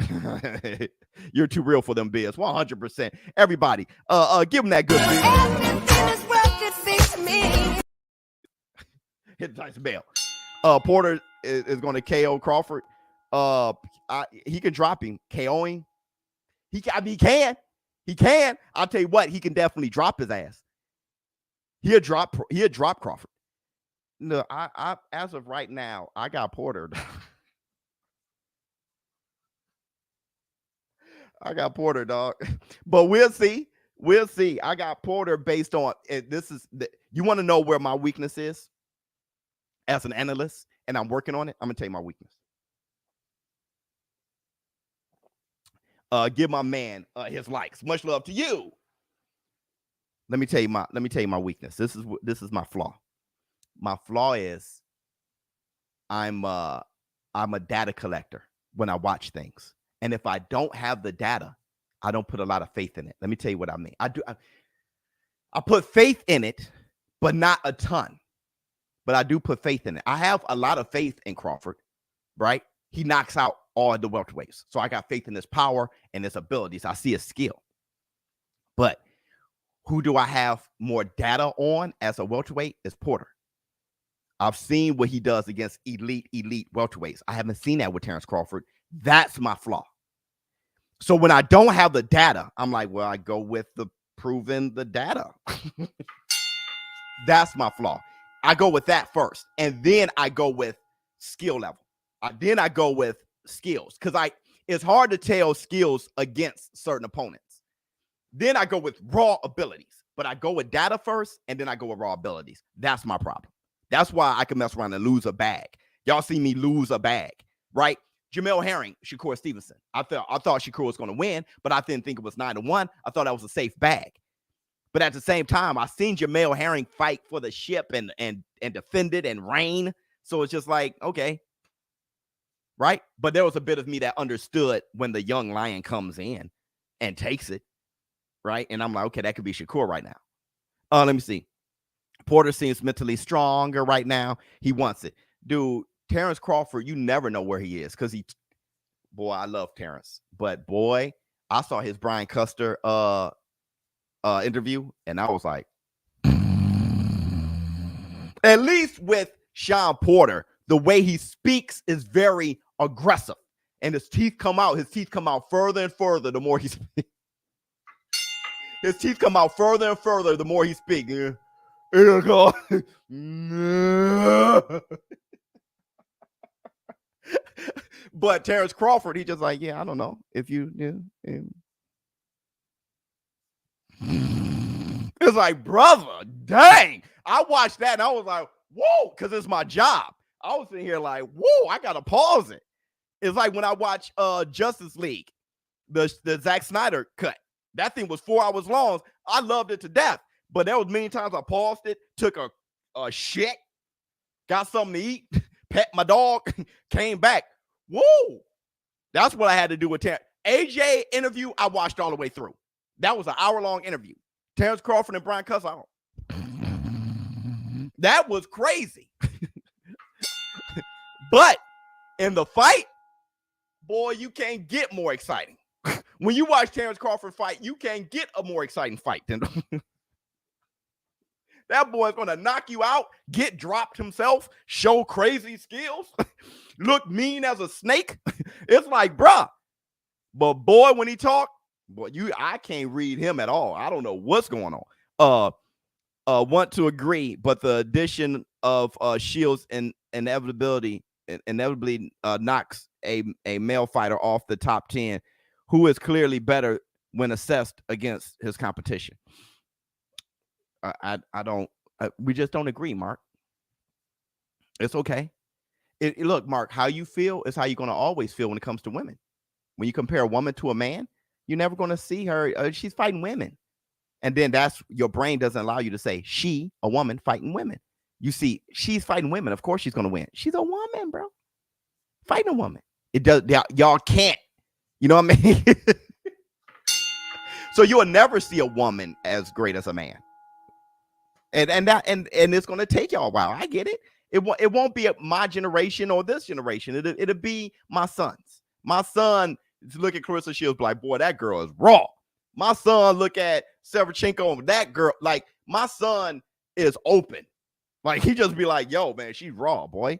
You're too real for them, Biz. 100%. Everybody, give them that good hit the Tyson bell. Porter is going to KO Crawford. He can drop him. KOing. He can. I'll tell you what, he can definitely drop his ass. He'll drop Crawford. No, I as of right now, I got Porter. I got Porter, dog. But we'll see. We'll see. I got Porter based on this is you want to know where my weakness is as an analyst, and I'm working on it. I'm gonna tell you my weakness. Give my man his likes. Much love to you. Let me tell you my weakness. This is my flaw. My flaw is I'm a data collector when I watch things. And if I don't have the data, I don't put a lot of faith in it. Let me tell you what I mean. I put faith in it, but not a ton. But I do put faith in it. I have a lot of faith in Crawford, right? He knocks out all the welterweights. So I got faith in his power and his abilities. I see his skill. But who do I have more data on as a welterweight is Porter. I've seen what he does against elite welterweights. I haven't seen that with Terrence Crawford. That's my flaw. So when I don't have the data, I'm like, well, I go with the proven the data. That's my flaw. I go with that first, and then I go with skill level. Then I go with skills because it's hard to tell skills against certain opponents. Then I go with raw abilities, but I go with data first, and then I go with raw abilities. That's my problem. That's why I can mess around and lose a bag. Y'all see me lose a bag, right? Jamel Herring, Shakur Stevenson. I thought Shakur was going to win, but I didn't think it was 9-1. I thought that was a safe bag. But at the same time, I seen Jamel Herring fight for the ship and defend it and reign. So it's just like, okay, right? But there was a bit of me that understood when the young lion comes in and takes it, right? And I'm like, okay, that could be Shakur right now. Let me see. Porter seems mentally stronger right now. He wants it. Dude, Terrence Crawford, you never know where he is because boy, I love Terrence. But boy, I saw his Brian Custer interview, and I was like, at least with Sean Porter, the way he speaks is very aggressive. And his teeth come out further and further the more he speaks. His teeth come out further and further the more he speaks. But Terrence Crawford, he just like, yeah, I don't know if you it's like, brother, dang. I watched that and I was like, whoa, because it's my job. I was sitting here like, whoa, I gotta pause it. It's like when I watch Justice League, the Zack Snyder cut. That thing was 4 hours long. I loved it to death. But there was many times I paused it, took a shit, got something to eat, pet my dog, came back. Whoa. That's what I had to do with Terrence. AJ interview, I watched all the way through. That was an hour-long interview. Terrence Crawford and Brian Custer. That was crazy. But in the fight, boy, you can't get more exciting. When you watch Terrence Crawford fight, you can't get a more exciting fight than that boy is going to knock you out, get dropped himself, show crazy skills, look mean as a snake. It's like, bruh. But boy, when he talk, boy, I can't read him at all. I don't know what's going on. Want to agree, but the addition of Shields and inevitably knocks a male fighter off the top 10, who is clearly better when assessed against his competition. We just don't agree, Mark. It's okay. Look, Mark, how you feel is how you're going to always feel when it comes to women. When you compare a woman to a man, you're never going to see her. She's fighting women. And then your brain doesn't allow you to say a woman fighting women. You see, she's fighting women. Of course she's going to win. She's a woman, bro. Fighting a woman. It does. Y'all can't. You know what I mean? So you'll never see a woman as great as a man. And it's going to take y'all a while. I get it. It won't be my generation or this generation. It'll be my son's. My son look at Clarissa Shields like, boy, that girl is raw. My son look at Shevchenko and that girl. Like, my son is open. Like, he just be like, yo, man, she's raw, boy.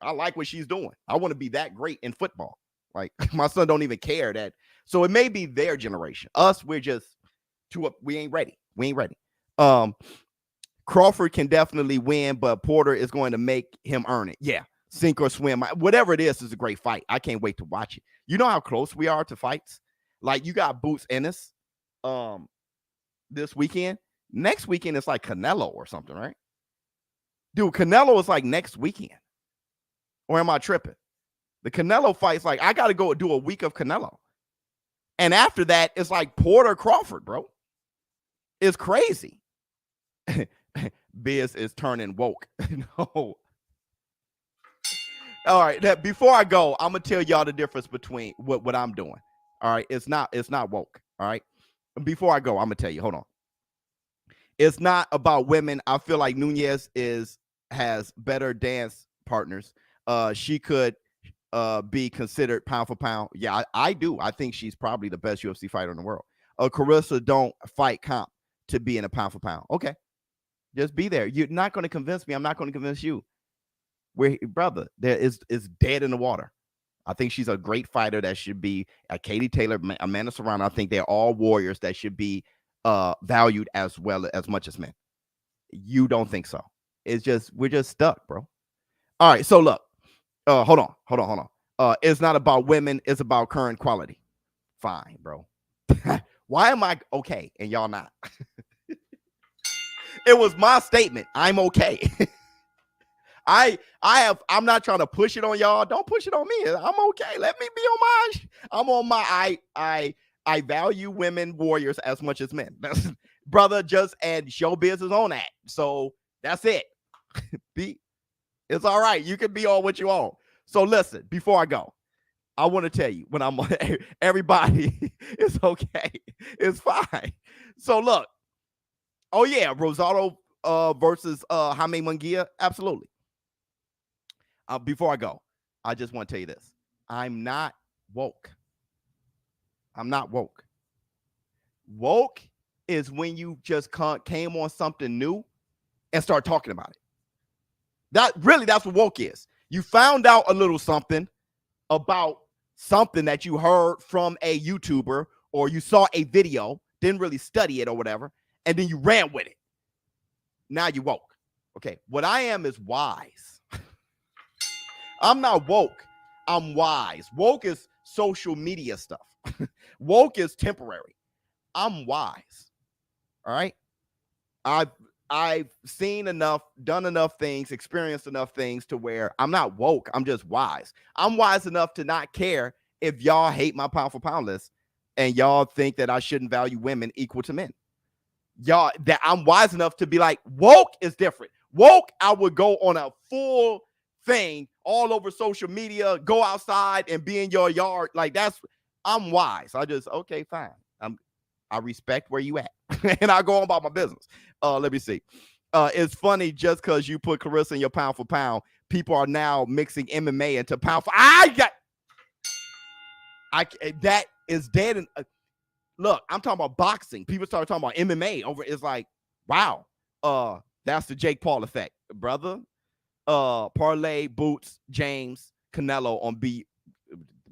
I like what she's doing. I want to be that great in football. Like, my son don't even care that. So it may be their generation. Us, we're just we ain't ready. We ain't ready. Crawford can definitely win, but Porter is going to make him earn it. Yeah, sink or swim. Whatever it is a great fight. I can't wait to watch it. You know how close we are to fights? Like, you got Boots Ennis this weekend. Next weekend it's like Canelo or something, right? Dude, Canelo is like next weekend. Or am I tripping? The Canelo fight's like, I got to go do a week of Canelo. And after that, it's like Porter Crawford, bro. It's crazy. Biz is turning woke. No. All right. Before I go, I'm gonna tell y'all the difference between what I'm doing. All right. It's not woke. All right. Before I go, I'm gonna tell you. Hold on. It's not about women. I feel like Nunez has better dance partners. She could be considered pound for pound. Yeah, I do. I think she's probably the best UFC fighter in the world. Carissa don't fight comp to be in a pound for pound. Okay. Just be there. You're not going to convince me. I'm not going to convince you. Brother, it's dead in the water. I think she's a great fighter that should be Katie Taylor, Amanda Serrano. I think they're all warriors that should be valued as much as men. You don't think so? It's just we're just stuck, bro. All right, so look, hold on. It's not about women. It's about current quality. Fine, bro. Why am I okay and y'all not? It was my statement. I'm okay. I'm not trying to push it on y'all. Don't push it on me. I'm okay. Let me be on my. I'm on my. I value women warriors as much as men. Brother, and ShowBizz is on that. So that's it. It's all right. You can be on what you want. So listen, before I go, I want to tell you when I'm everybody, it's okay. It's fine. So look. Oh yeah, Rosado versus Jaime Munguia. Absolutely. Before I go, I just want to tell you this. I'm not woke. I'm not woke. Woke is when you just came on something new and start talking about it. That's what woke is. You found out a little something about something that you heard from a YouTuber or you saw a video, didn't really study it or whatever, and then you ran with it. Now you woke. Okay, what I am is wise. I'm not woke. I'm wise. Woke is social media stuff. Woke is temporary. I'm wise. All right. I've seen enough, done enough things, experienced enough things to where I'm not woke. I'm just wise. I'm wise enough to not care if y'all hate my pound for pound list and y'all think that I shouldn't value women equal to men. Y'all, that I'm wise enough to be like, woke is different. Woke, I would go on a full thing all over social media, go outside and be in your yard. Like I'm wise. Okay, fine. I respect where you at. And I go on about my business. Let me see. It's funny just because you put Carissa in your pound for pound, people are now mixing MMA into pound for that is dead. Look, I'm talking about boxing. People start talking about MMA over. It's like, wow. That's the Jake Paul effect, brother. Parlay, Boots, James, Canelo on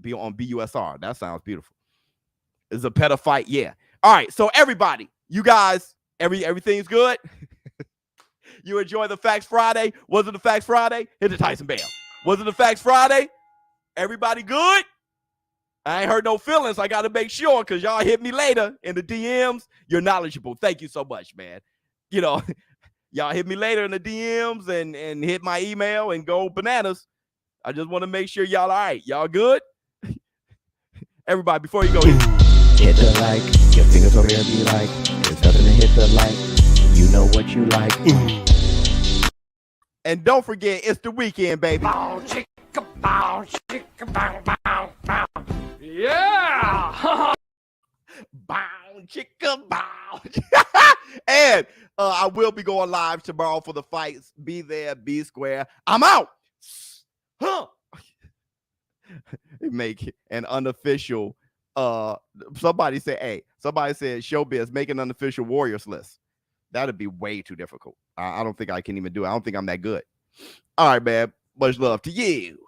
BUSR. That sounds beautiful. Is a peta fight? Yeah. All right. So everybody, you guys, everything's good. You enjoy the Facts Friday? Was it the Facts Friday? Hit the Tyson bell. Was it the Facts Friday? Everybody good? I ain't heard no feelings. I got to make sure because y'all hit me later in the DMs. You're knowledgeable. Thank you so much, man. You know, y'all hit me later in the DMs and hit my email and go bananas. I just want to make sure y'all all right. Y'all good? Everybody, before you go, hit the like. Your fingers over here be like, there's nothing to hit the like. You know what you like. And don't forget, it's the weekend, baby. Bow, chicka, bow, chicka, bow, bow, bow. Yeah! Bow, chicka, bow. And I will be going live tomorrow for the fights. Be there, be square. I'm out. Huh. Make an unofficial. Somebody said ShowBizz, make an unofficial Warriors list. That'd be way too difficult. I don't think I can even do it. I don't think I'm that good. All right, man. Much love to you.